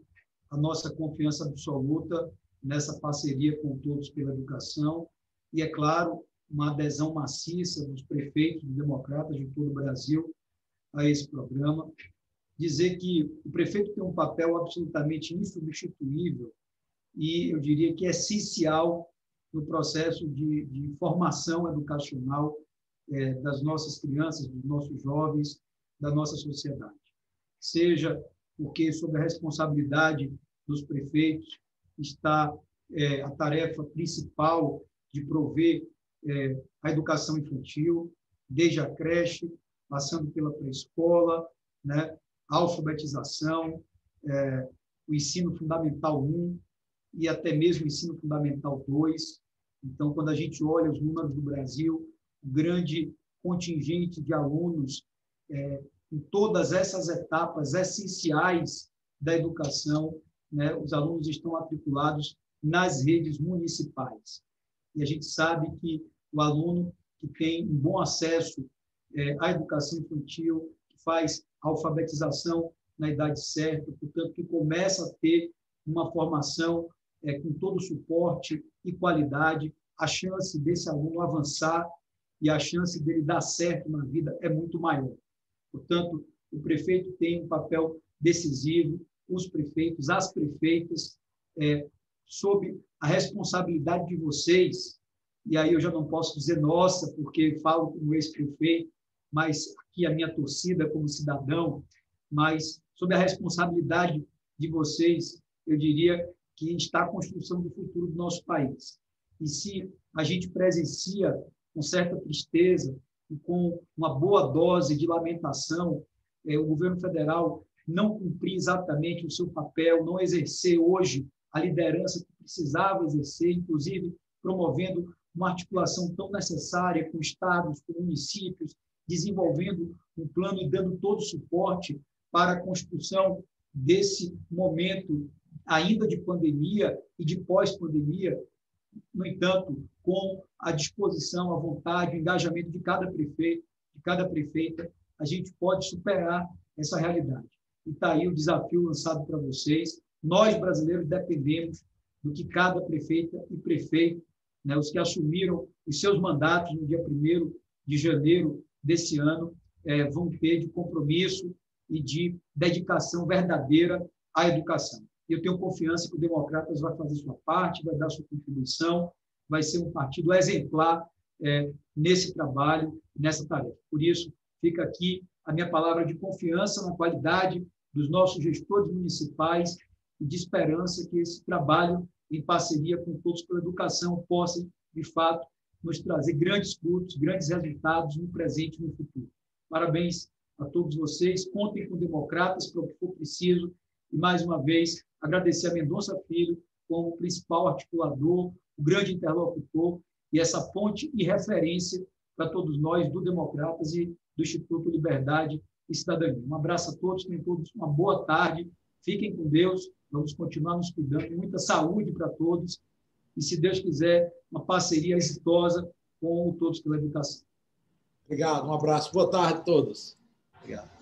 a nossa confiança absoluta nessa parceria com Todos pela Educação e, é claro, uma adesão maciça dos prefeitos e democratas de todo o Brasil a esse programa. Dizer que o prefeito tem um papel absolutamente insubstituível e, eu diria que essencial no processo de formação educacional das nossas crianças, dos nossos jovens, da nossa sociedade. Seja porque, sob a responsabilidade dos prefeitos, está a tarefa principal de prover a educação infantil, desde a creche, passando pela pré-escola, né, a alfabetização, o ensino fundamental 1 e até mesmo o ensino fundamental 2. Então, quando a gente olha os números do Brasil, o grande contingente de alunos em todas essas etapas essenciais da educação, né, os alunos estão matriculados nas redes municipais. E a gente sabe que o aluno que tem um bom acesso à educação infantil, que faz a alfabetização na idade certa, portanto, que começa a ter uma formação com todo o suporte e qualidade, a chance desse aluno avançar e a chance dele dar certo na vida é muito maior. Portanto, o prefeito tem um papel decisivo, os prefeitos, as prefeitas, sob a responsabilidade de vocês, e aí eu já não posso dizer nossa, porque falo como ex-prefeito, mas aqui a minha torcida como cidadão, mas sob a responsabilidade de vocês, eu diria que está a construção do futuro do nosso país. E se a gente presencia com certa tristeza e com uma boa dose de lamentação, o governo federal não cumprir exatamente o seu papel, não exercer hoje a liderança que precisava exercer, inclusive promovendo uma articulação tão necessária com estados, com municípios, desenvolvendo um plano e dando todo o suporte para a construção desse momento ainda de pandemia e de pós-pandemia. No entanto, com a disposição, a vontade, o engajamento de cada prefeito, de cada prefeita, a gente pode superar essa realidade. E está aí o desafio lançado para vocês. Nós, brasileiros, dependemos do que cada prefeita e prefeito, né, os que assumiram os seus mandatos no dia 1º de janeiro desse ano, vão ter de compromisso e de dedicação verdadeira à educação. Eu tenho confiança que o Democratas vai fazer sua parte, vai dar sua contribuição, vai ser um partido exemplar nesse trabalho, nessa tarefa. Por isso, fica aqui a minha palavra de confiança na qualidade dos nossos gestores municipais e de esperança que esse trabalho, em parceria com Todos pela Educação, possa, de fato, nos trazer grandes frutos, grandes resultados no presente e no futuro. Parabéns a todos vocês, contem com Democratas para o que for preciso e, mais uma vez, agradecer a Mendonça Filho como principal articulador, o grande interlocutor e essa ponte e referência para todos nós do Democratas e do Instituto Liberdade e Cidadania. Um abraço a todos, tenham todos uma boa tarde, fiquem com Deus, vamos continuar nos cuidando, muita saúde para todos e, se Deus quiser, uma parceria exitosa com o Todos pela Educação. Obrigado, um abraço. Boa tarde a todos. Obrigado.